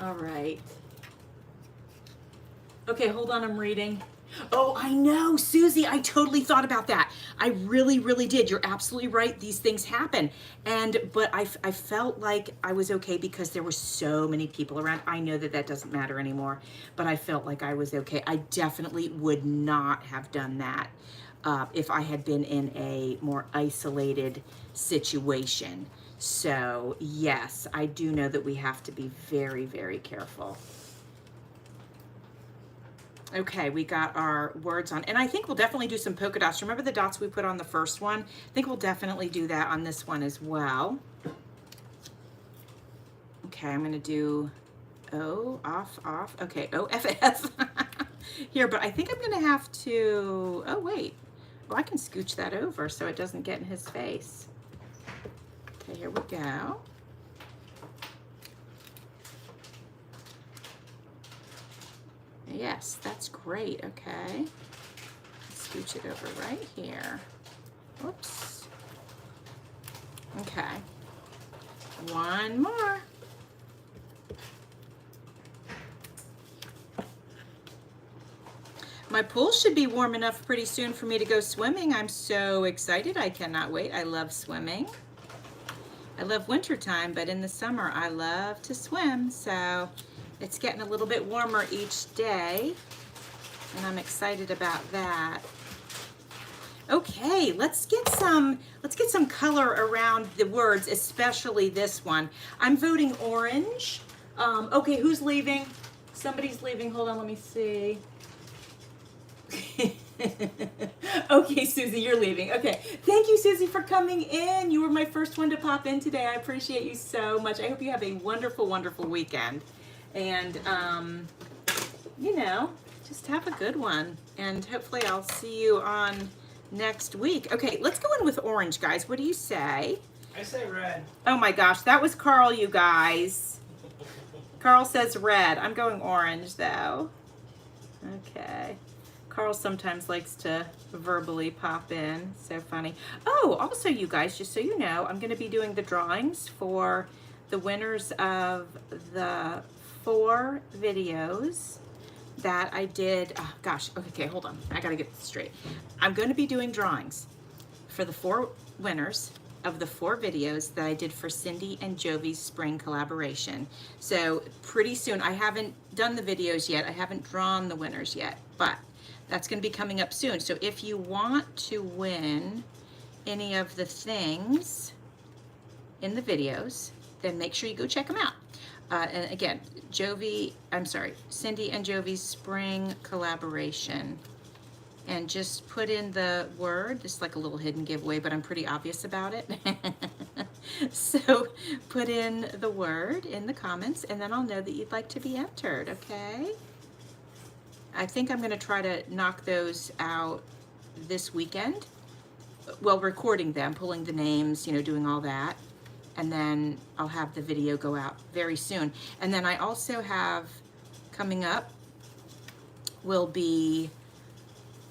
All right. Okay, hold on, I'm reading. Oh, I know, Susie, I totally thought about that. I really, really did. You're absolutely right. These things happen. But I felt like I was okay because there were so many people around. I know that that doesn't matter anymore, but I felt like I was okay. I definitely would not have done that if I had been in a more isolated situation. So yes, I do know that we have to be very, very careful. Okay, we got our words on, and I think we'll definitely do some polka dots. Remember the dots we put on the first one? I think we'll definitely do that on this one as well. Okay, I'm gonna do O, off, off. Okay, O, F, F here, but I think I'm gonna have to, oh wait. Oh, I can scooch that over so it doesn't get in his face. Okay, here we go. Yes, that's great. Okay. Scooch it over right here. Whoops. Okay. One more. My pool should be warm enough pretty soon for me to go swimming. I'm so excited. I cannot wait. I love swimming. I love winter time, but in the summer I love to swim. So it's getting a little bit warmer each day, and I'm excited about that. Okay, let's get some color around the words, especially this one. I'm voting orange. Okay, who's leaving? Somebody's leaving. Hold on, let me see. Okay, Susie, you're leaving. Okay, thank you, Susie, for coming in. You were my first one to pop in today. I appreciate you so much. I hope you have a wonderful, wonderful weekend. And, you know, just have a good one. And hopefully I'll see you on next week. Okay, let's go in with orange, guys. What do you say? I say red. Oh my gosh, that was Carl, you guys. Carl says red. I'm going orange, though. Okay. Carl sometimes likes to verbally pop in. So funny. Oh, also, you guys, just so you know, I'm going to be doing the drawings for the winners of the 4 videos that I did. Oh, gosh. Okay, hold on. I got to get this straight. I'm going to be doing drawings for the 4 winners of the 4 videos that I did for Cindy and Jovi's spring collaboration. So pretty soon, I haven't done the videos yet. I haven't drawn the winners yet, but that's going to be coming up soon. So if you want to win any of the things in the videos, then make sure you go check them out. And again, Cindy and Jovi's spring collaboration. And just put in the word, this is like a little hidden giveaway, but I'm pretty obvious about it. So put in the word in the comments, and then I'll know that you'd like to be entered, okay? I think I'm going to try to knock those out this weekend. Well, recording them, pulling the names, you know, doing all that. And then I'll have the video go out very soon. And then I also have, coming up, will be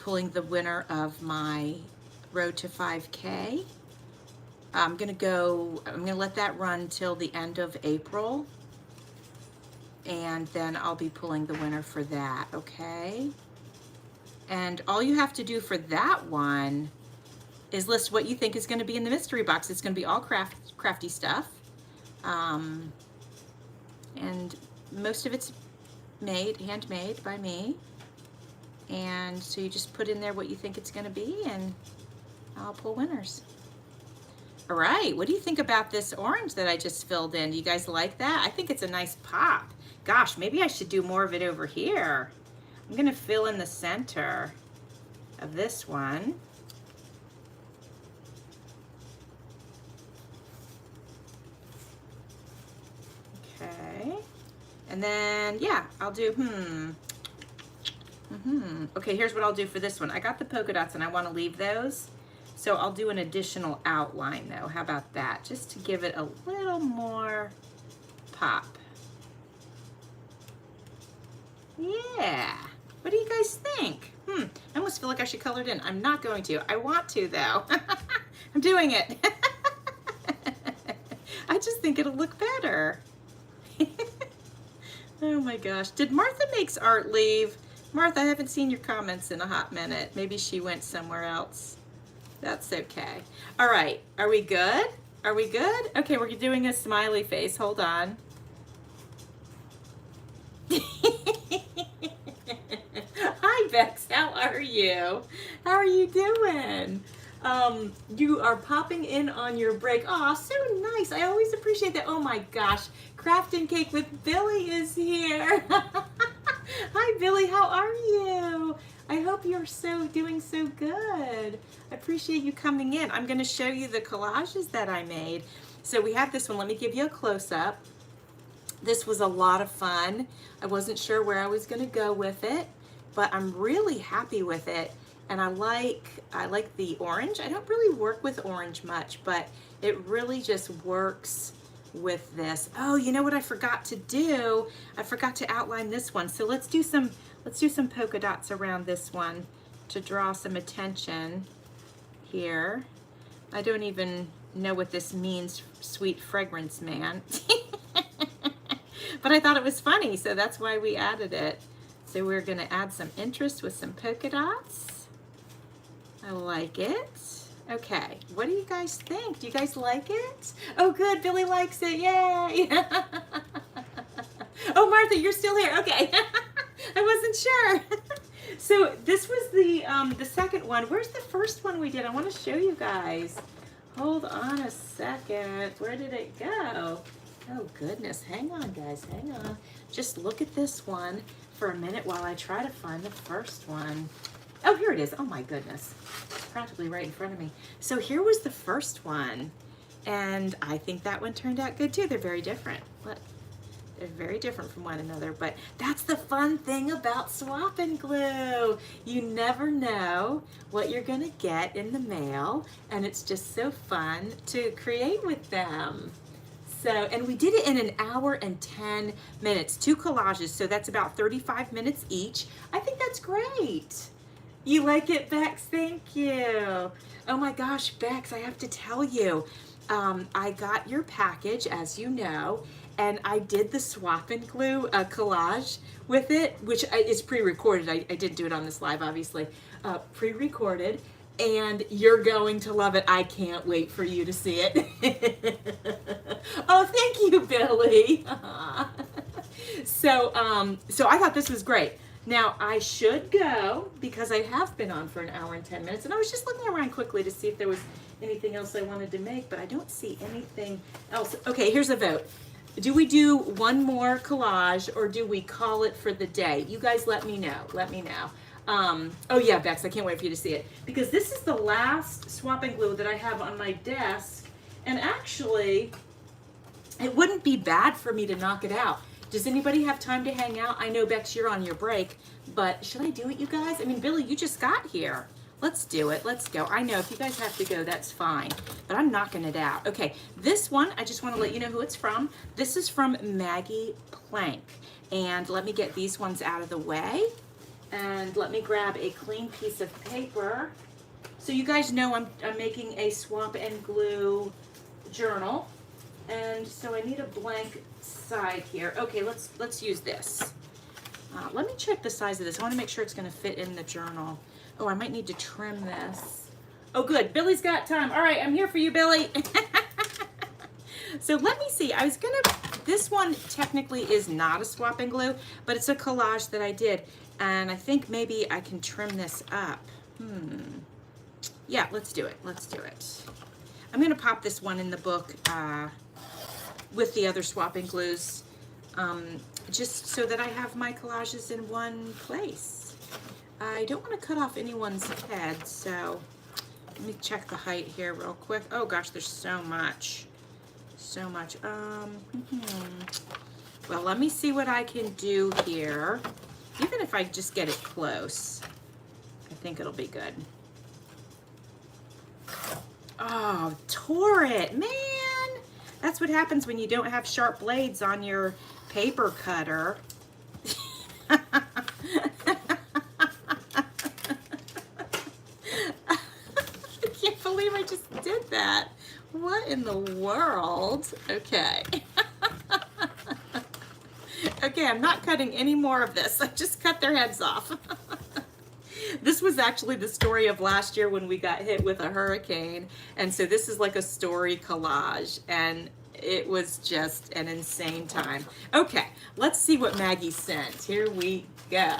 pulling the winner of my Road to 5K. I'm gonna let that run till the end of April, and then I'll be pulling the winner for that, okay? And all you have to do for that one is list what you think is gonna be in the mystery box. It's gonna be all crafty stuff. And most of it's handmade by me. And so you just put in there what you think it's gonna be, and I'll pull winners. All right, what do you think about this orange that I just filled in? Do you guys like that? I think it's a nice pop. Gosh, maybe I should do more of it over here. I'm gonna fill in the center of this one. Okay, and then, yeah, I'll do, Okay, here's what I'll do for this one. I got the polka dots and I want to leave those. So I'll do an additional outline though. How about that? Just to give it a little more pop. Yeah. What do you guys think? I almost feel like I should color it in. I'm not going to. I want to though. I'm doing it. I just think it'll look better. Oh my gosh. Did Martha Makes Art leave? Martha, I haven't seen your comments in a hot minute. Maybe she went somewhere else. That's okay. All right, are we good? Are we good? Okay, we're doing a smiley face. Hold on. Hi, Bex. How are you? How are you doing? You are popping in on your break. Oh, so nice. I always appreciate that. Oh my gosh. Craft and Cake with Billy is here. Hi, Billy. How are you? I hope you're doing so good. I appreciate you coming in. I'm going to show you the collages that I made. So we have this one. Let me give you a close-up. This was a lot of fun. I wasn't sure where I was going to go with it, but I'm really happy with it. And I like the orange. I don't really work with orange much, but it really just works with this. Oh, you know what I forgot to do? I forgot to outline this one. So let's do some polka dots around this one to draw some attention here. I don't even know what this means, sweet fragrance man. But I thought it was funny, so that's why we added it. So we're gonna add some interest with some polka dots. I like it. Okay, what do you guys think? Do you guys like it? Oh good, Billy likes it, yay! Oh Martha, you're still here, okay. I wasn't sure. So this was the second one. Where's the first one we did? I wanna show you guys. Hold on a second, where did it go? Oh goodness, hang on guys, hang on. Just look at this one for a minute while I try to find the first one. Oh, here it is. Oh my goodness. Practically right in front of me. So here was the first one. And I think that one turned out good too. They're very different. Look, they're very different from one another. But that's the fun thing about swap and glue. You never know what you're going to get in the mail. And it's just so fun to create with them. So, and we did it in 1 hour and 10 minutes, 2 collages. So that's about 35 minutes each. I think that's great. You like it, Bex? Thank you. Oh my gosh, Bex, I have to tell you, I got your package, as you know, and I did the swap and glue collage with it, which is pre-recorded. I didn't do it on this live, obviously. Pre-recorded, and you're going to love it. I can't wait for you to see it. Oh, thank you, Billy. So I thought this was great. Now, I should go because I have been on for 1 hour and 10 minutes, and I was just looking around quickly to see if there was anything else I wanted to make, but I don't see anything else. Okay, here's a vote. Do we do one more collage, or do we call it for the day? You guys let me know. Let me know. Oh yeah, Bex, I can't wait for you to see it, because this is the last swap and glue that I have on my desk, and actually, it wouldn't be bad for me to knock it out. Does anybody have time to hang out? I know, Bex, you're on your break, but should I do it, you guys? I mean, Billy, you just got here. Let's do it. Let's go. I know if you guys have to go, that's fine, but I'm knocking it out. Okay, this one, I just want to let you know who it's from. This is from Maggie Plank, and let me get these ones out of the way, and let me grab a clean piece of paper. So you guys know I'm making a swap and glue journal, and so I need a blank side here. Okay, let's use this. Let me check the size of this. I want to make sure it's going to fit in the journal. Oh, I might need to trim this. Oh, good. Billy's got time. All right, I'm here for you, Billy. So let me see. I was going to, this one technically is not a swap and glue, but it's a collage that I did. And I think maybe I can trim this up. Yeah, let's do it. Let's do it. I'm going to pop this one in the book with the other swap and glues, just so that I have my collages in one place. I don't want to cut off anyone's head, so let me check the height here real quick. Oh gosh, there's so much. So much. Well, let me see what I can do here. Even if I just get it close, I think it'll be good. Oh, tore it, man. That's what happens when you don't have sharp blades on your paper cutter. I can't believe I just did that. What in the world? Okay. Okay, I'm not cutting any more of this. I just cut their heads off. This was actually the story of last year when we got hit with a hurricane. And so this is like a story collage, and it was just an insane time. Okay, let's see what Maggie sent. Here we go.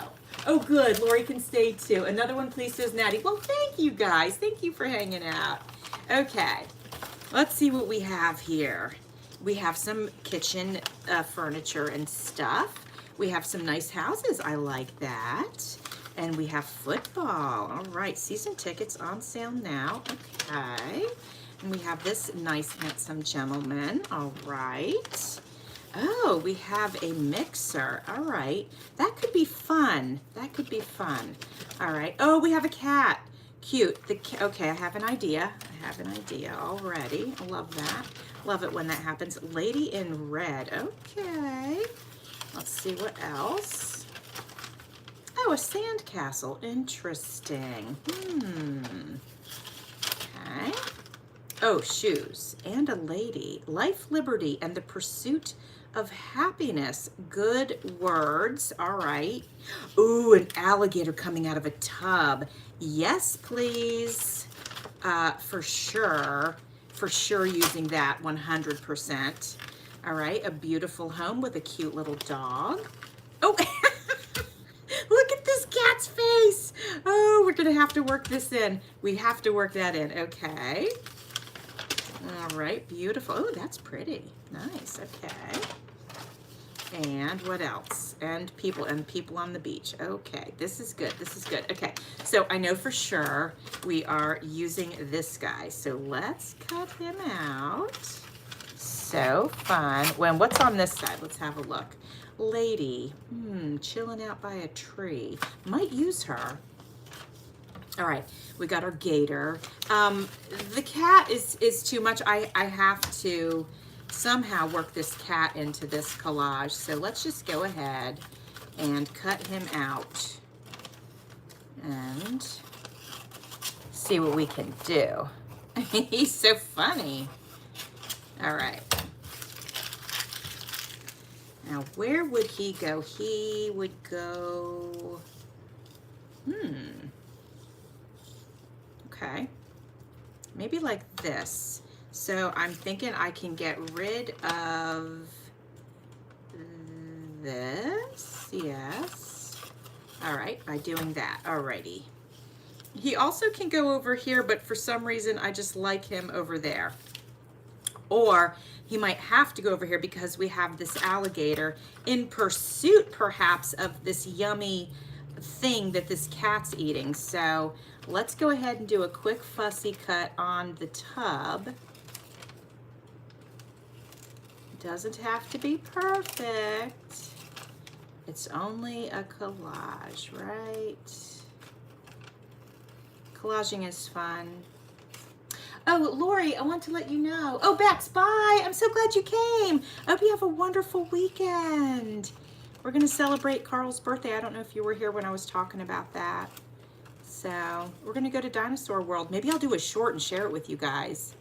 Oh good, Lori can stay too. Another one, please, says Natty. Well, thank you guys. Thank you for hanging out. Okay, let's see what we have here. We have some kitchen furniture and stuff. We have some nice houses. I like that. And we have football. All right, season tickets on sale now. Okay. And we have this nice, handsome gentleman. All right. Oh, we have a mixer. All right. That could be fun. That could be fun. All right. Oh, we have a cat. Cute. Okay, I have an idea. I have an idea already. I love that. Love it when that happens. Lady in red. Okay. Let's see what else. Oh, a sandcastle. Interesting. Okay. Oh, shoes and a lady, life, liberty, and the pursuit of happiness. Good words. All right. Ooh, an alligator coming out of a tub. Yes, please. For sure. For sure using that 100%. All right. A beautiful home with a cute little dog. Oh, look at this cat's face. Oh, we're going to have to work this in. We have to work that in. Okay. All right, beautiful. Oh, that's pretty. Nice. Okay. And what else? And people on the beach. Okay, this is good. This is good. Okay, so I know for sure we are using this guy. So let's cut him out. So fun. When what's on this side? Let's have a look. Lady, chilling out by a tree. Might use her. All right, we got our gator. The cat is too much. I have to somehow work this cat into this collage. So let's just go ahead and cut him out and see what we can do. He's so funny. All right. Now, where would he go? He would go, okay, maybe like this. So I'm thinking I can get rid of this, yes. All right, by doing that, alrighty. He also can go over here, but for some reason I just like him over there. Or he might have to go over here because we have this alligator in pursuit perhaps of this yummy thing that this cat's eating. So let's go ahead and do a quick fussy cut on the tub. Doesn't have to be perfect. It's only a collage, right? Collaging is fun. Oh, Lori, I want to let you know. Oh, Bex, bye. I'm so glad you came. I hope you have a wonderful weekend. We're going to celebrate Carl's birthday. I don't know if you were here when I was talking about that. So we're going to go to Dinosaur World. Maybe I'll do a short and share it with you guys.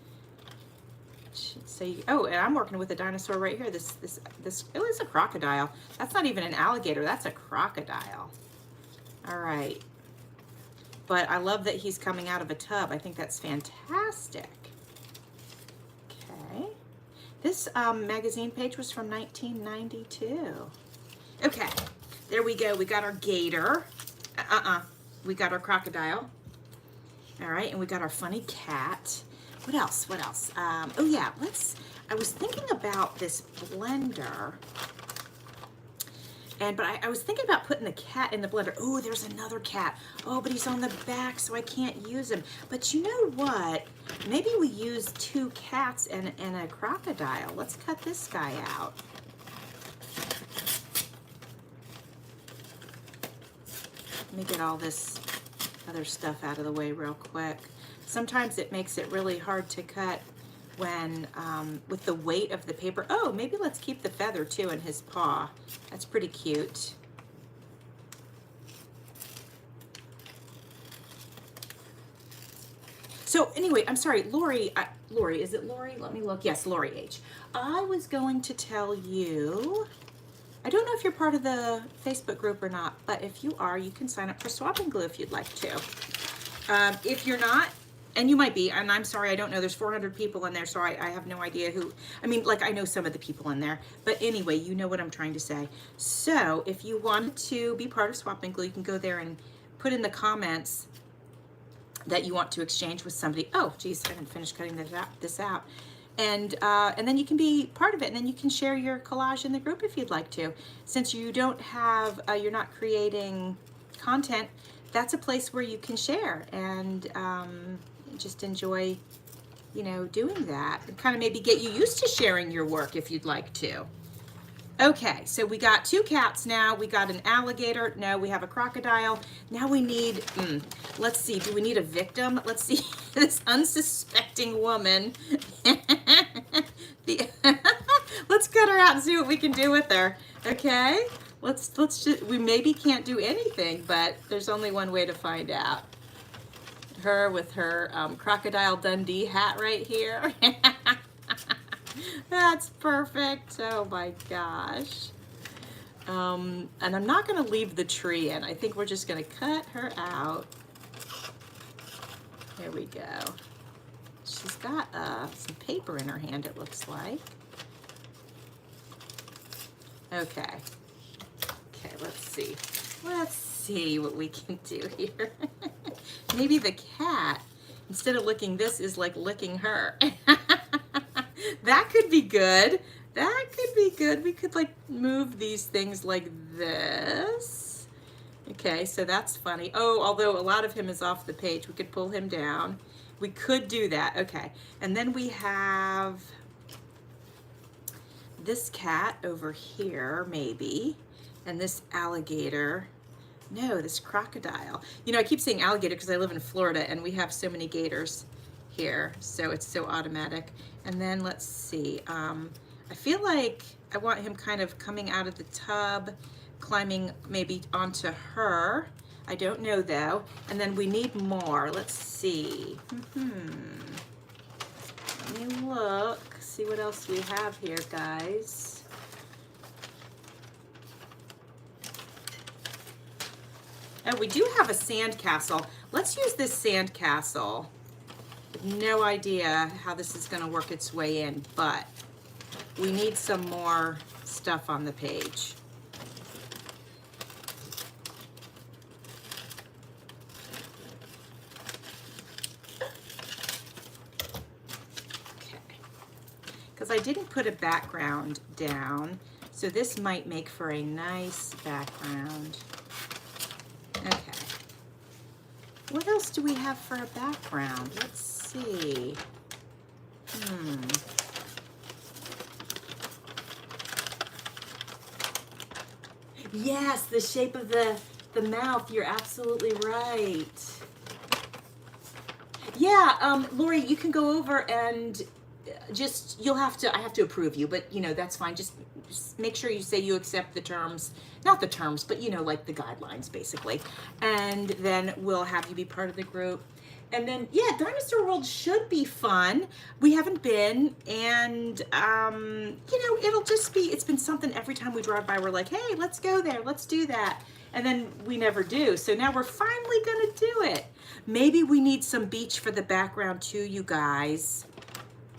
So, oh, and I'm working with a dinosaur right here. This, oh, it's a crocodile. That's not even an alligator. That's a crocodile. All right. But I love that he's coming out of a tub. I think that's fantastic. Okay. This magazine page was from 1992. Okay, there we go. We got our gator. We got our crocodile. All right, and we got our funny cat. What else? What else? Oh yeah, I was thinking about this blender. But I was thinking about putting the cat in the blender. Oh, there's another cat. Oh, but he's on the back, so I can't use him. But you know what? Maybe we use 2 cats and a crocodile. Let's cut this guy out. Let me get all this other stuff out of the way real quick. Sometimes it makes it really hard to cut when with the weight of the paper. Oh, maybe let's keep the feather too in his paw. That's pretty cute. So anyway, I'm sorry, Lori, Lori, is it Lori? Let me look. Yes, Lori H. I was going to tell you, I don't know if you're part of the Facebook group or not, but if you are, you can sign up for Swap and Glue if you'd like to. If you're not, and you might be, and I'm sorry, I don't know, there's 400 people in there, so I have no idea who, I mean, like, I know some of the people in there, but anyway, you know what I'm trying to say. So if you want to be part of Swap and Glue, you can go there and put in the comments that you want to exchange with somebody. Oh, geez, I didn't finish cutting this out. And then you can be part of it, and then you can share your collage in the group if you'd like to. Since you don't have, you're not creating content, that's a place where you can share and just enjoy, you know, doing that. And kind of maybe get you used to sharing your work if you'd like to. Okay, so we got 2 cats now. We got an alligator. No, we have a crocodile. Now we need, let's see, do we need a victim? Let's see, this unsuspecting woman. Let's cut her out and see what we can do with her, okay? Let's just, we maybe can't do anything, but there's only one way to find out. Her with her Crocodile Dundee hat right here. That's perfect. Oh my gosh. And I'm not going to leave the tree in. I think we're just going to cut her out. There we go. She's got some paper in her hand, it looks like. Okay. Okay, let's see. Let's see what we can do here. Maybe the cat, instead of licking this, is like licking her. That could be good. That could be good. We could like move these things like this. Okay, so that's funny. Oh, although a lot of him is off the page, we could pull him down. We could do that. Okay, and then we have this cat over here, maybe, and this alligator. No, this crocodile. You know, I keep saying alligator because I live in Florida and we have so many gators here, so it's so automatic. And then let's see, I feel like I want him kind of coming out of the tub, climbing maybe onto her. I don't know though. And then we need more. Let's see. Let me look, see what else we have here, guys. Oh, we do have a sand castle. Let's use this sand castle. No idea how this is going to work its way in, but we need some more stuff on the page. Okay. Because I didn't put a background down, so this might make for a nice background. Okay. What else do we have for a background? Let's see. Yes, the shape of the mouth. You're absolutely right. Yeah, Lori, you can go over and just, I have to approve you, but you know, that's fine. Just make sure you say you accept the terms, not the terms, but you know, like the guidelines basically. And then we'll have you be part of the group. And then, yeah, Dinosaur World should be fun. We haven't been, and you know, it'll just be, it's been something every time we drive by, we're like, hey, let's go there, let's do that. And then we never do. So now we're finally gonna do it. Maybe we need some beach for the background too, you guys.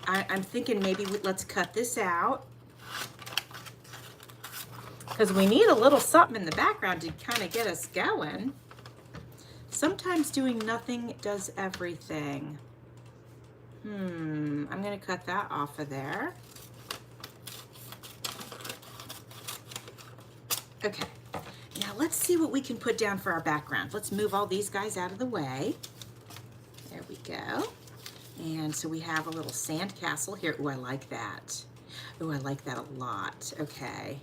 I'm thinking maybe let's cut this out, because we need a little something in the background to kind of get us going. Sometimes doing nothing does everything. I'm gonna cut that off of there. Okay, now let's see what we can put down for our background. Let's move all these guys out of the way. There we go. And so we have a little sand castle here. Ooh, I like that. Ooh, I like that a lot. Okay.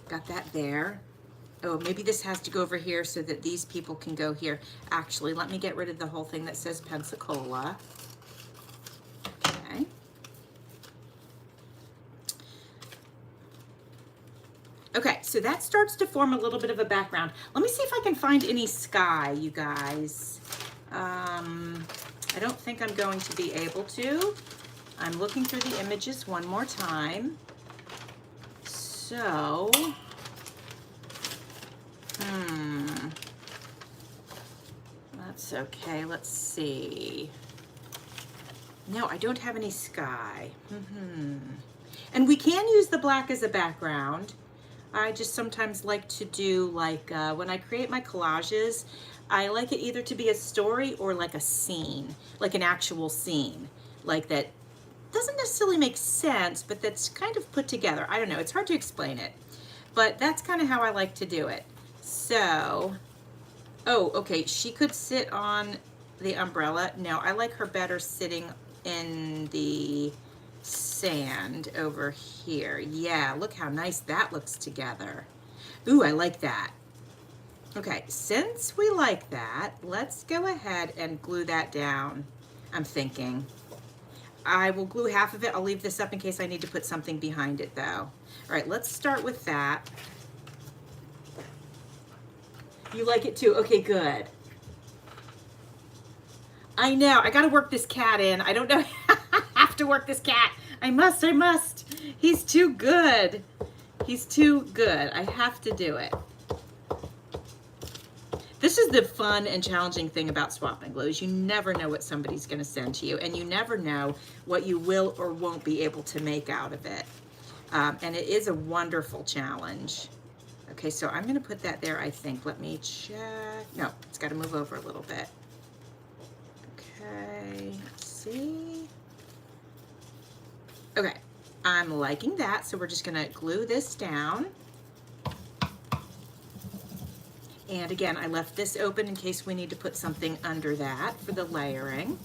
Got that there. Oh, maybe this has to go over here so that these people can go here. Actually, let me get rid of the whole thing that says Pensacola. Okay. Okay, so that starts to form a little bit of a background. Let me see if I can find any sky, you guys. I don't think I'm going to be able to. I'm looking through the images one more time. So, that's okay. Let's see. No, I don't have any sky. And we can use the black as a background. I just sometimes like to do like, when I create my collages, I like it either to be a story or like a scene, like an actual scene, like that doesn't necessarily make sense, but that's kind of put together. I don't know, it's hard to explain it, but that's kind of how I like to do it. So, oh, okay, she could sit on the umbrella. No, I like her better sitting in the sand over here. Yeah, look how nice that looks together. Ooh, I like that. Okay, since we like that, let's go ahead and glue that down, I'm thinking. I will glue half of it. I'll leave this up in case I need to put something behind it though. All right, let's start with that. You like it too? Okay, good. I know. I got to work this cat in. I don't know. I have to work this cat. I must. He's too good. He's too good. I have to do it. This is the fun and challenging thing about swap and glue is you never know what somebody's going to send to you, and you never know what you will or won't be able to make out of it. And it is a wonderful challenge. Okay, so I'm going to put that there, I think. Let me check. No, it's got to move over a little bit. Okay, let's see. Okay, I'm liking that, so we're just going to glue this down. And again, I left this open in case we need to put something under that for the layering.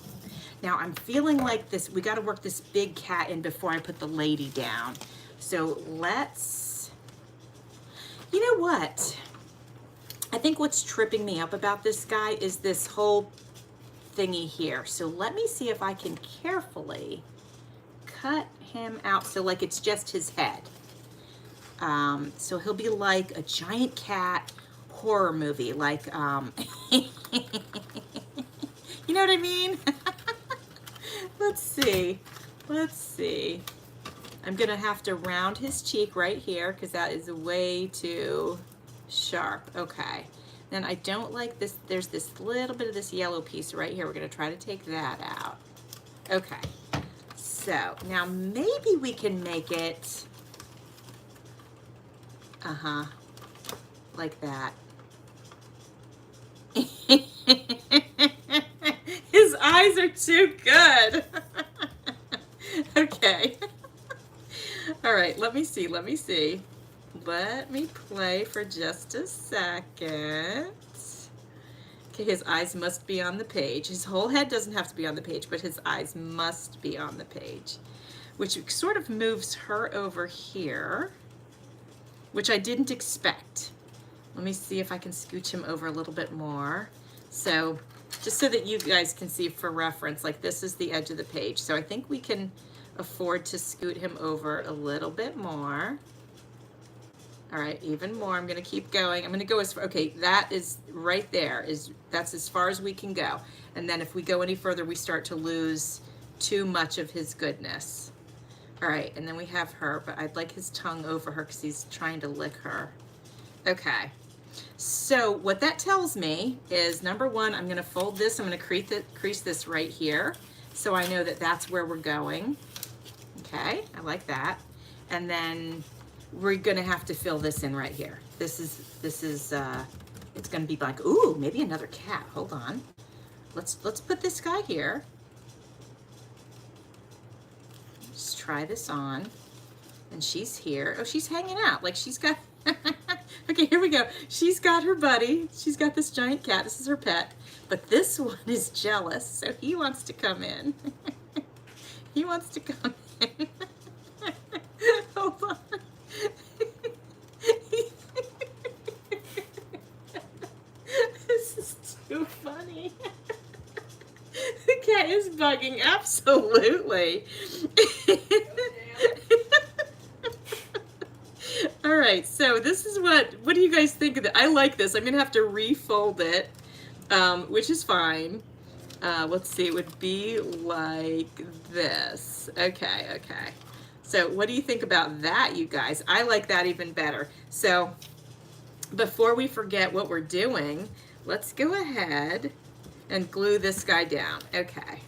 Now I'm feeling like this, we got to work this big cat in before I put the lady down. So let's, you know what? I think what's tripping me up about this guy is this whole thingy here. So let me see if I can carefully cut him out so like it's just his head. So he'll be like a giant cat horror movie, like, you know what I mean? Let's see. I'm gonna have to round his cheek right here because that is way too sharp. Okay. Then I don't like this. There's this little bit of this yellow piece right here. We're gonna try to take that out. Okay. So now maybe we can make it, like that. His eyes are too good. Okay. All right, let me see. Let me play for just a second. Okay, his eyes must be on the page. His whole head doesn't have to be on the page, but his eyes must be on the page, which sort of moves her over here, which I didn't expect. Let me see if I can scooch him over a little bit more. So just so that you guys can see for reference, like this is the edge of the page. So I think we can afford to scoot him over a little bit more. All right, even more. I'm gonna keep going. I'm gonna go as far, okay, that is right there. That's as far as we can go. And then if we go any further, we start to lose too much of his goodness. All right, and then we have her, but I'd like his tongue over her because he's trying to lick her. Okay. So what that tells me is, number one, I'm going to fold this. I'm going to crease this right here so I know that that's where we're going. Okay, I like that. And then we're going to have to fill this in right here. This is it's going to be like, ooh, maybe another cat. Hold on. Let's put this guy here. Just try this on. And she's here. Oh, she's hanging out. Like she's got okay, here we go. She's got her buddy. She's got this giant cat. This is her pet. But this one is jealous, so he wants to come in. He wants to come in. Hold on. This is too funny. The cat is bugging, absolutely. All right, so this is what do you guys think of it? I like this. I'm gonna have to refold it, which is fine. Let's see, it would be like this. Okay. So what do you think about that, you guys? I like that even better. So before we forget what we're doing, let's go ahead and glue this guy down. Okay.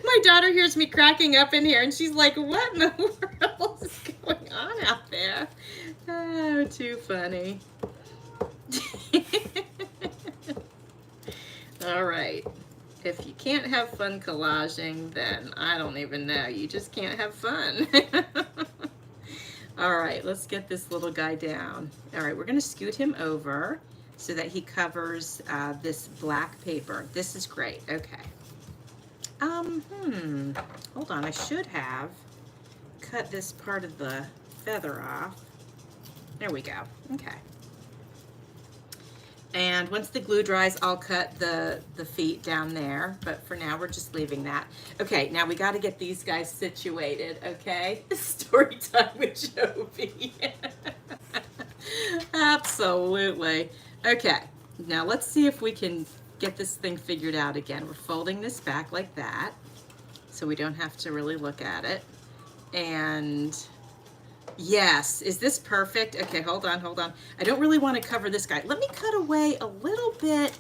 My daughter hears me cracking up in here and she's like, what in the world is going on out there? Oh, too funny. All right. If you can't have fun collaging, then I don't even know. You just can't have fun. All right, let's get this little guy down. All right, we're gonna scoot him over so that he covers this black paper. This is great, okay. Hold on, I should have cut this part of the feather off. There we go, okay. And once the glue dries, I'll cut the feet down there, but for now we're just leaving that. Okay, now we gotta get these guys situated, okay? Story time with Jovi. Absolutely. Okay, now let's see if we can get this thing figured out again. We're folding this back like that, so we don't have to really look at it. And yes, is this perfect? Okay, hold on, hold on. I don't really want to cover this guy. Let me cut away a little bit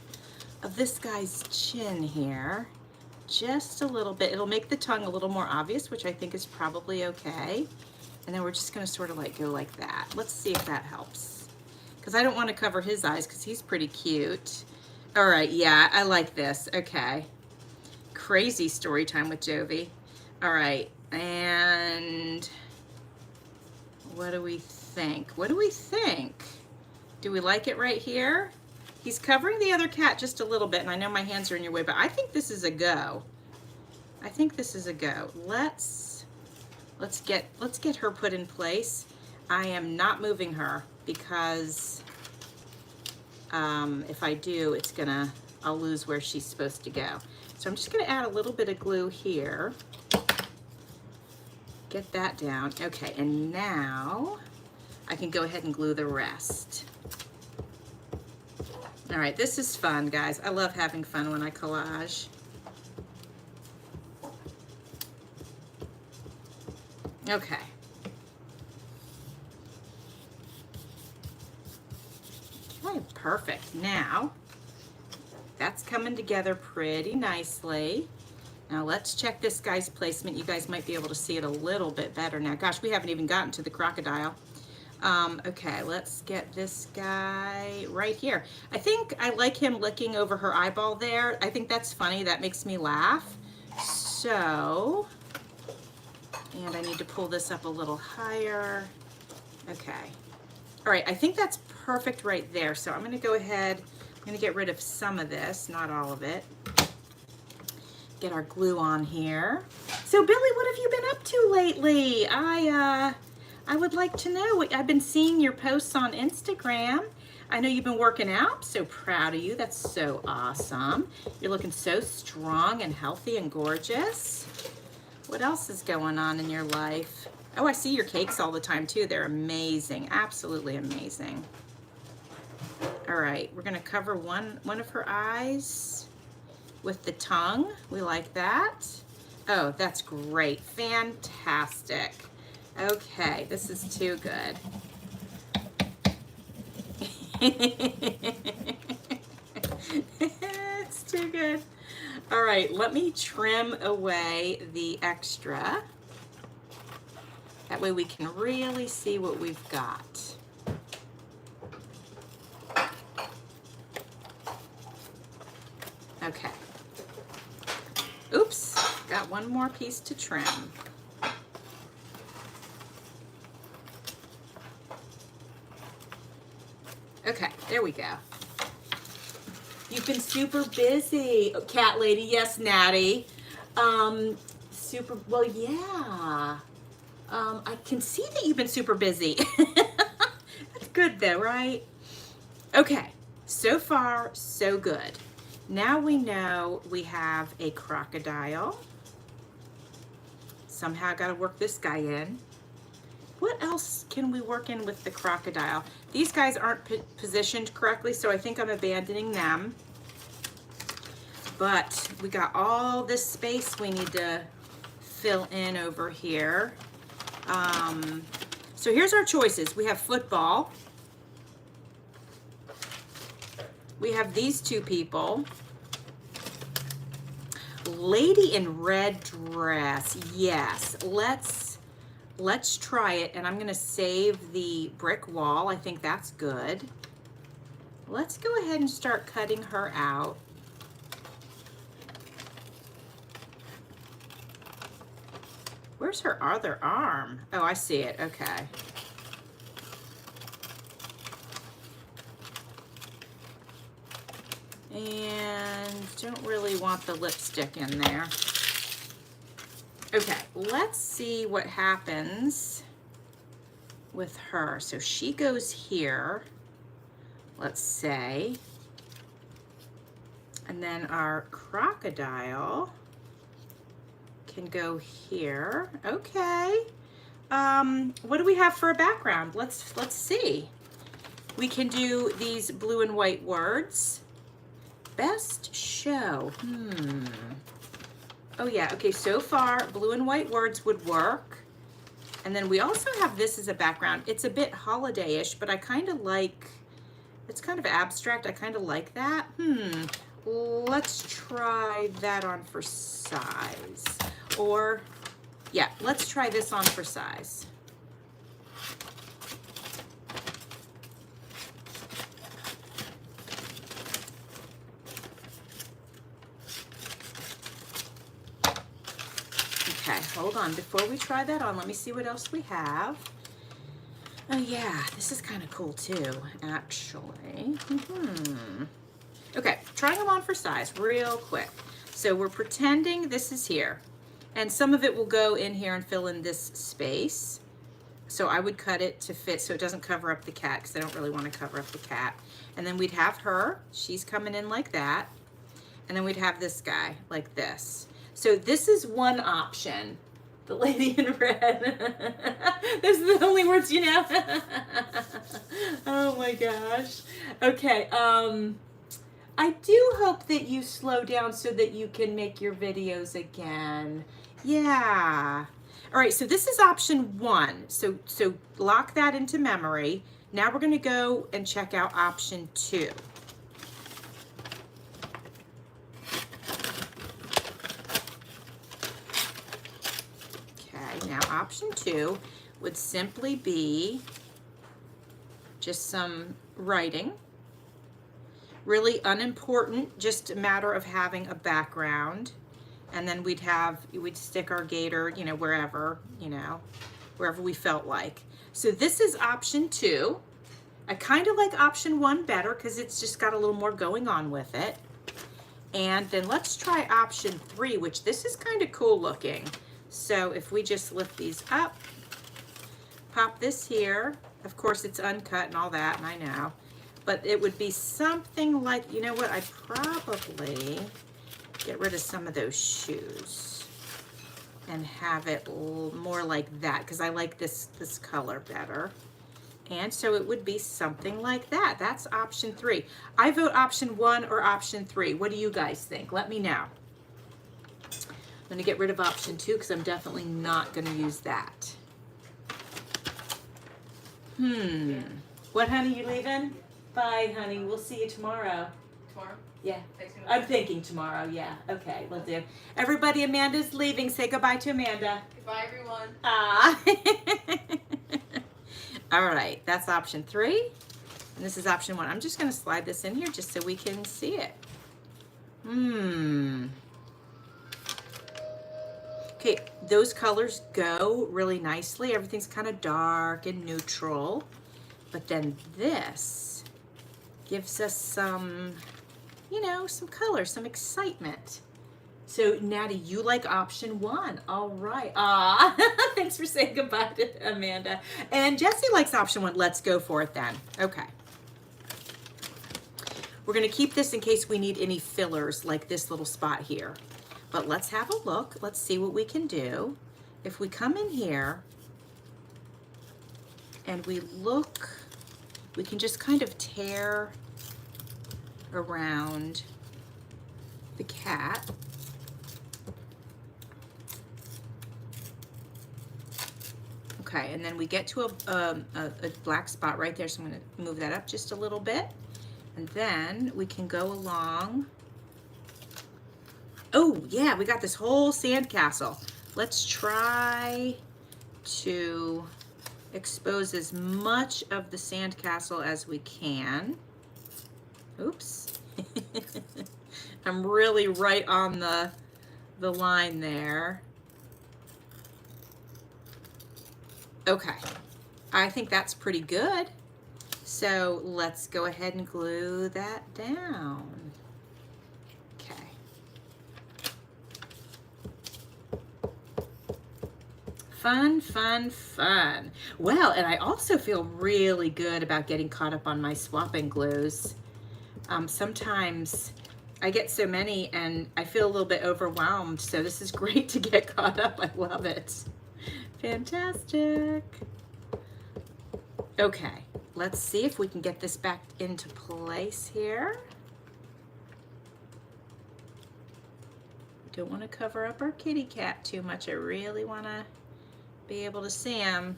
of this guy's chin here. Just a little bit. It'll make the tongue a little more obvious, which I think is probably okay. And then we're just going to sort of like go like that. Let's see if that helps. Because I don't want to cover his eyes because he's pretty cute. All right, yeah, I like this. Okay. Crazy story time with Jovi. All right, and what do we think? What do we think? Do we like it right here? He's covering the other cat just a little bit, and I know my hands are in your way, but I think this is a go. I think this is a go. Let's get her put in place. I am not moving her because if I do, I'll lose where she's supposed to go. So I'm just gonna add a little bit of glue here. Get that down. Okay, and now I can go ahead and glue the rest. All right, this is fun, guys. I love having fun when I collage. Okay. Okay, perfect. Now, that's coming together pretty nicely. Now let's check this guy's placement. You guys might be able to see it a little bit better now. Gosh, we haven't even gotten to the crocodile. Okay, let's get this guy right here. I think I like him licking over her eyeball there. I think that's funny. That makes me laugh. So, and I need to pull this up a little higher. Okay. All right, I think that's perfect right there. So I'm going to go ahead. I'm going to get rid of some of this, not all of it. Get our glue on here. So Billy, what have you been up to lately? I would like to know. I've been seeing your posts on Instagram. I know you've been working out. I'm so proud of you. That's so awesome. You're looking so strong and healthy and gorgeous. What else is going on in your life? Oh, I see your cakes all the time too. They're amazing. Absolutely amazing. All right, we're gonna cover one of her eyes with the tongue. We like that. Oh, that's great. Fantastic. Okay, this is too good. It's too good. All right, let me trim away the extra. That way we can really see what we've got. Okay. Oops, got one more piece to trim. Okay, there we go. You've been super busy, cat lady. Yes, Natty. Well, yeah. I can see that you've been super busy. That's good though, right? Okay, so far, so good. Now we know we have a crocodile. Somehow got to work this guy in. What else can we work in with the crocodile? These guys aren't positioned correctly, so I think I'm abandoning them. But we got all this space we need to fill in over here. So here's our choices. We have football. We have these two people. Lady in red dress. Yes, let's try it. And I'm gonna save the brick wall. I think that's good. Let's go ahead and start cutting her out. Where's her other arm? Oh, I see it. Okay. And don't really want the lipstick in there. Okay, let's see what happens with her. So she goes here, let's say, and then our crocodile can go here. Okay. What do we have for a background? Let's see. We can do these blue and white words. Best show. Oh yeah, okay, so far blue and white words would work. And then we also have this as a background. It's a bit holiday-ish, but I kind of like, it's kind of abstract. I kind of like that. Let's try that on for size. Or, yeah, let's try this on for size. Okay, hold on. Before we try that on, let me see what else we have. Oh yeah, this is kind of cool too, actually. Okay, trying them on for size real quick. So we're pretending this is here. And some of it will go in here and fill in this space. So I would cut it to fit so it doesn't cover up the cat, because I don't really want to cover up the cat. And then we'd have her. She's coming in like that. And then we'd have this guy like this. So this is one option. The lady in red. Those are the only words you know. Oh my gosh. Okay. I do hope that you slow down so that you can make your videos again. Yeah. All right, so this is option 1. So lock that into memory. Now we're going to go and check out option 2. Okay, now option 2 would simply be just some writing. Really unimportant, just a matter of having a background. And then we'd stick our gator, you know, wherever we felt like. So this is option 2. I kind of like option 1 better because it's just got a little more going on with it. And then let's try option 3, which this is kind of cool looking. So if we just lift these up, pop this here. Of course, it's uncut and all that, and I know. But it would be something like, you know what, I'd probably get rid of some of those shoes and have it more like that, because I like this color better. And so it would be something like that. That's option 3. I vote option 1 or option 3. What do you guys think? Let me know. I'm gonna get rid of option 2 because I'm definitely not gonna use that. What, honey, you leaving? Bye, honey. We'll see you tomorrow. Tomorrow? Yeah. I'm thinking tomorrow. Yeah. Okay, we'll do. Everybody, Amanda's leaving. Say goodbye to Amanda. Goodbye, everyone. All right. That's option 3. And this is option 1. I'm just going to slide this in here just so we can see it. Okay. Those colors go really nicely. Everything's kind of dark and neutral. But then this gives us some, you know, some color, some excitement. So Natty, you like option 1. All right. Thanks for saying goodbye to Amanda. And Jessie likes option 1. Let's go for it then. Okay. We're going to keep this in case we need any fillers like this little spot here. But let's have a look. Let's see what we can do. If we come in here and we look, we can just kind of tear around the cat. Okay, and then we get to a black spot right there, so I'm going to move that up just a little bit. And then we can go along. Oh, yeah, we got this whole sandcastle. Let's try to expose as much of the sandcastle as we can. Oops. I'm really right on the line there. Okay, I think that's pretty good. So let's go ahead and glue that down. Okay. Fun, fun, fun. Well, and I also feel really good about getting caught up on my swapping glues. Sometimes I get so many and I feel a little bit overwhelmed, so this is great to get caught up. I love it. Fantastic. Okay, let's see if we can get this back into place here. Don't want to cover up our kitty cat too much. I really want to be able to see him.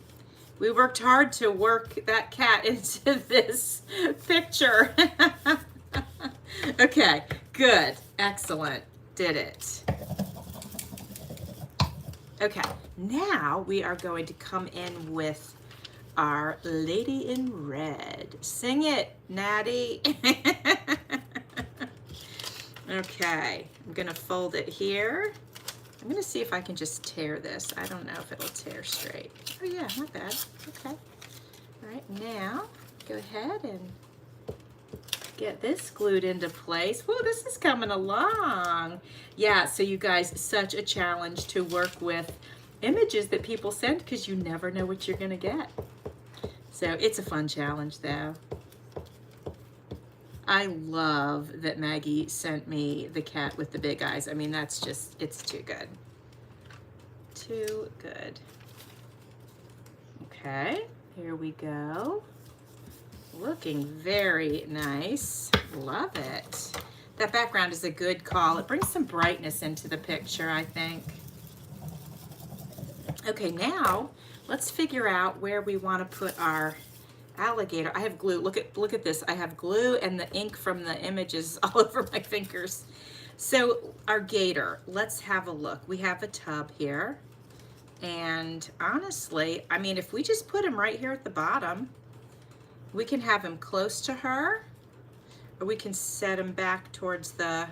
We worked hard to work that cat into this picture. Okay, good, excellent, did it. Okay, now we are going to come in with our Lady in Red. Sing it, Natty. Okay, I'm gonna fold it here. I'm gonna see if I can just tear this. I don't know if it'll tear straight. Oh yeah, not bad, okay. All right, now go ahead and get this glued into place. Whoa, this is coming along. Yeah, so you guys, such a challenge to work with images that people send because you never know what you're gonna get. So it's a fun challenge though. I love that Maggie sent me the cat with the big eyes. I mean, that's just, it's too good. Too good. Okay, here we go. Looking very nice. Love it. That background is a good call. It brings some brightness into the picture, I think. Okay, now let's figure out where we want to put our alligator. I have glue. Look at this. I have glue and the ink from the images all over my fingers. So our gator, let's have a look. We have a tub here. And honestly, I mean, if we just put him right here at the bottom, we can have him close to her, or we can set him back towards the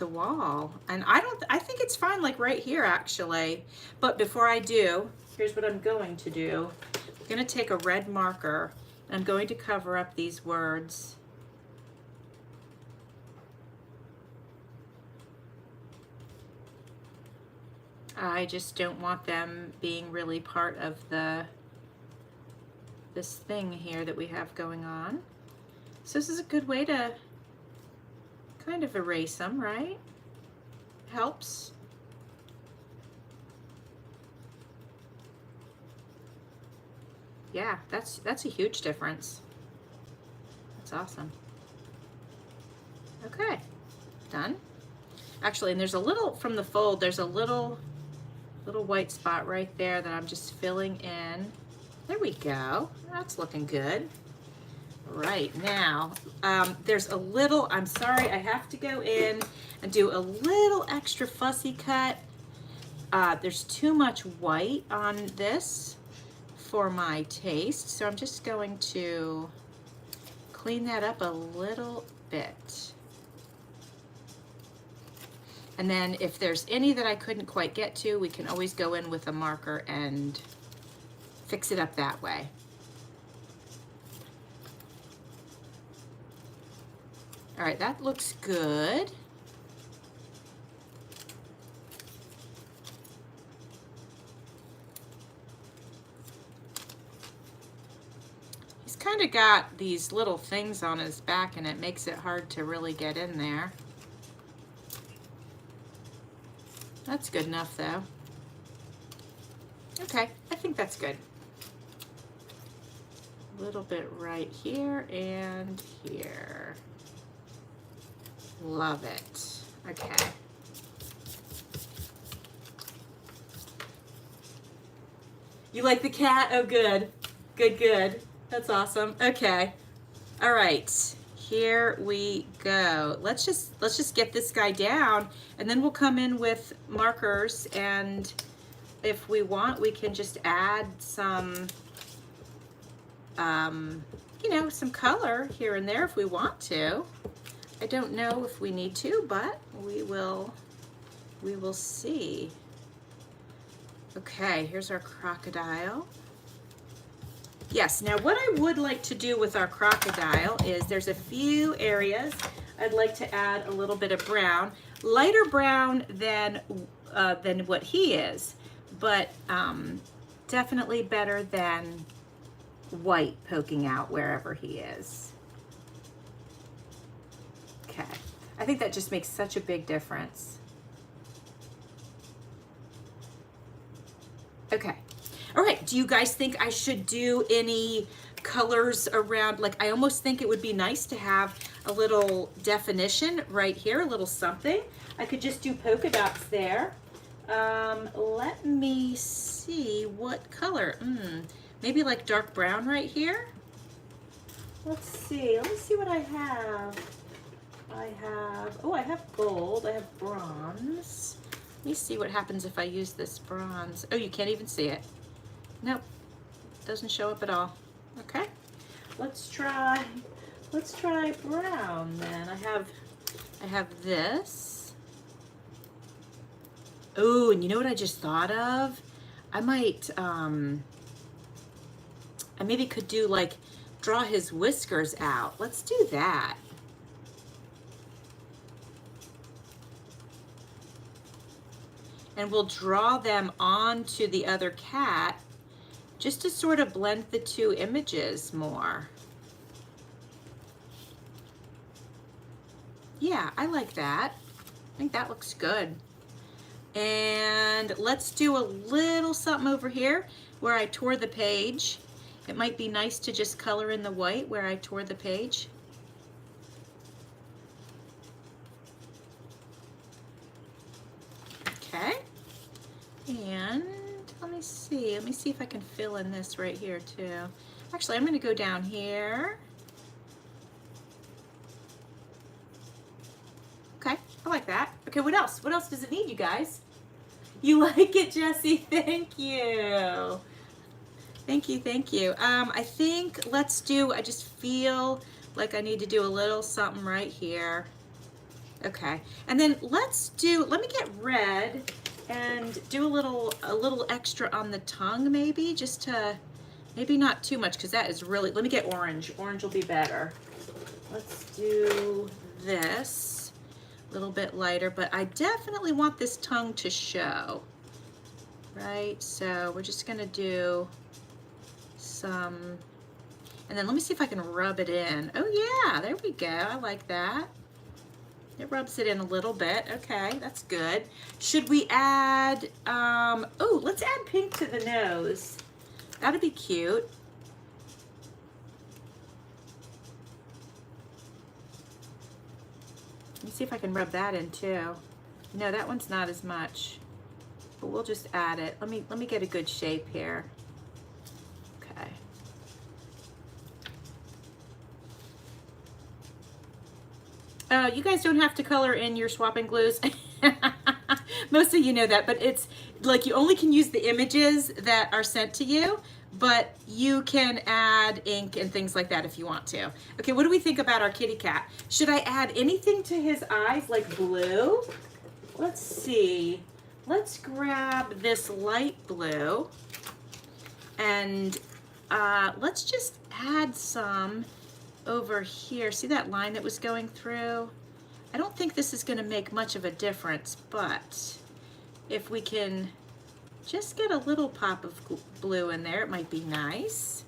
wall. And I think it's fine like right here actually. But before I do, here's what I'm going to do. I'm going to take a red marker and I'm going to cover up these words. I just don't want them being really part of this thing here that we have going on. So this is a good way to kind of erase them, right? Helps. Yeah, that's a huge difference. That's awesome. Okay, done. Actually, and there's a little, from the fold, there's a little white spot right there that I'm just filling in. There we go. That's looking good. Right now, there's a little, I'm sorry, I have to go in and do a little extra fussy cut. There's too much white on this for my taste, so I'm just going to clean that up a little bit. And then if there's any that I couldn't quite get to, we can always go in with a marker and fix it up that way. All right, that looks good. He's kind of got these little things on his back and it makes it hard to really get in there. That's good enough though. Okay, I think that's good. A little bit right here and here. Love it. Okay. You like the cat? Oh, good. Good, good. That's awesome. Okay. All right. Here we go. Let's just get this guy down, and then we'll come in with markers, and if we want, we can just add some, you know, some color here and there if we want to. I don't know if we need to, but we will see. Okay, here's our crocodile. Yes, now what I would like to do with our crocodile is there's a few areas I'd like to add a little bit of brown, lighter brown than what he is, but definitely better than white poking out wherever he is. Okay, I think that just makes such a big difference. Okay, all right, do you guys think I should do any colors around. Like, I almost think it would be nice to have a little definition right here, a little something. I could just do polka dots there. Let me see what color. Maybe like dark brown right here. Let's see. Let me see what I have. I have gold. I have bronze. Let me see what happens if I use this bronze. Oh, you can't even see it. Nope. Doesn't show up at all. Okay. Let's try brown then. I have this. Oh, and you know what I just thought of? I might I maybe could do like draw his whiskers out. Let's do that. And we'll draw them onto the other cat just to sort of blend the two images more. Yeah, I like that. I think that looks good. And let's do a little something over here where I tore the page. It might be nice to just color in the white where I tore the page. Okay. And let me see if I can fill in this right here too. Actually, I'm going to go down here. Okay, I like that. Okay, what else? What else does it need, you guys? You like it, Jessie? Thank you. Thank you, thank you. I think I just feel like I need to do a little something right here. Okay, and then let me get red and do a little extra on the tongue maybe, just to, maybe not too much because that is really, let me get orange. Orange will be better. Let's do this, a little bit lighter, but I definitely want this tongue to show, right? So we're just gonna do some, and then let me see if I can rub it in. Oh yeah, there we go, I like that. It rubs it in a little bit. Okay, that's good. Should we add, oh, let's add pink to the nose. That'd be cute. Let me see if I can rub that in too. No, that one's not as much, but we'll just add it. Let me get a good shape here. Okay. You guys don't have to color in your swapping glues. Most of you know that, but it's like you only can use the images that are sent to you, but you can add ink and things like that if you want to. Okay, what do we think about our kitty cat? Should I add anything to his eyes like blue? Let's see. Let's grab this light blue and let's just add some over here. See that line that was going through? I don't think this is going to make much of a difference, but if we can just get a little pop of blue in there, it might be nice.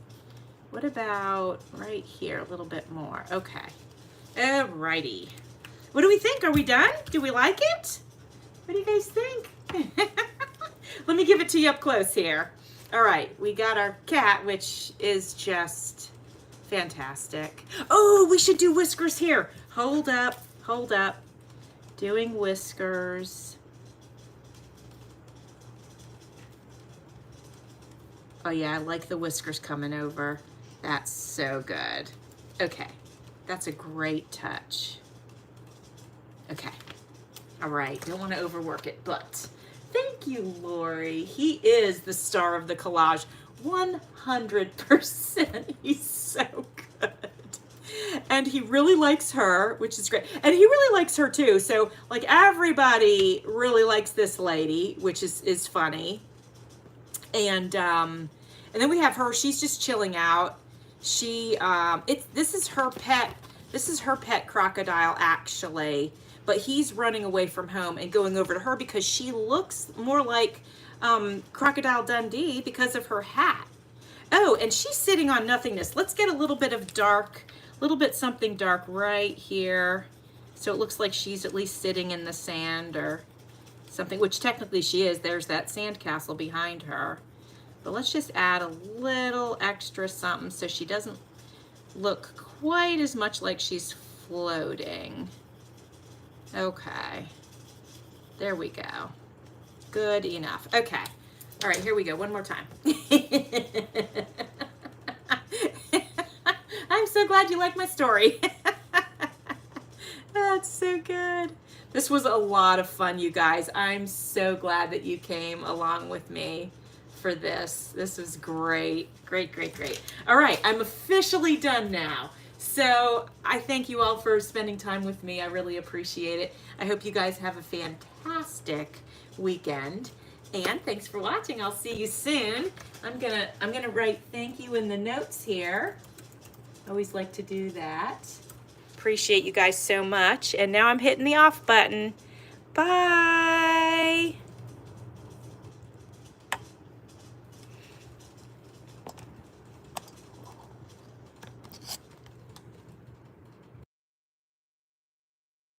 What about right here, a little bit more? Okay. Alrighty. What do we think? Are we done? Do we like it? What do you guys think? Let me give it to you up close here. All right, we got our cat, which is just fantastic. Oh, we should do whiskers here. Hold up, hold up. Doing whiskers. Oh yeah, I like the whiskers coming over. That's so good. Okay, that's a great touch. Okay, all right, don't want to overwork it, but thank you, Lori. He is the star of the collage. 100%. He's so good. And he really likes her, which is great. And he really likes her too. So like everybody really likes this lady, which is funny. And then we have her, she's just chilling out. She this is her pet crocodile actually, but he's running away from home and going over to her because she looks more like Crocodile Dundee because of her hat. Oh, and she's sitting on nothingness. Let's get a little bit of dark, something dark right here. So it looks like she's at least sitting in the sand or something, which technically she is. There's that sand castle behind her. But let's just add a little extra something so she doesn't look quite as much like she's floating. Okay, there we go. Good enough. Okay, all right, here we go, one more time. I'm so glad you like my story. That's so good. This was a lot of fun, you guys. I'm so glad that you came along with me for this. This was great. Great, great, great. All right, I'm officially done now. So I thank you all for spending time with me. I really appreciate it. I hope you guys have a fantastic weekend. And thanks for watching. I'll see you soon. I'm gonna write thank you in the notes here. I always like to do that. Appreciate you guys so much. And now I'm hitting the off button. Bye.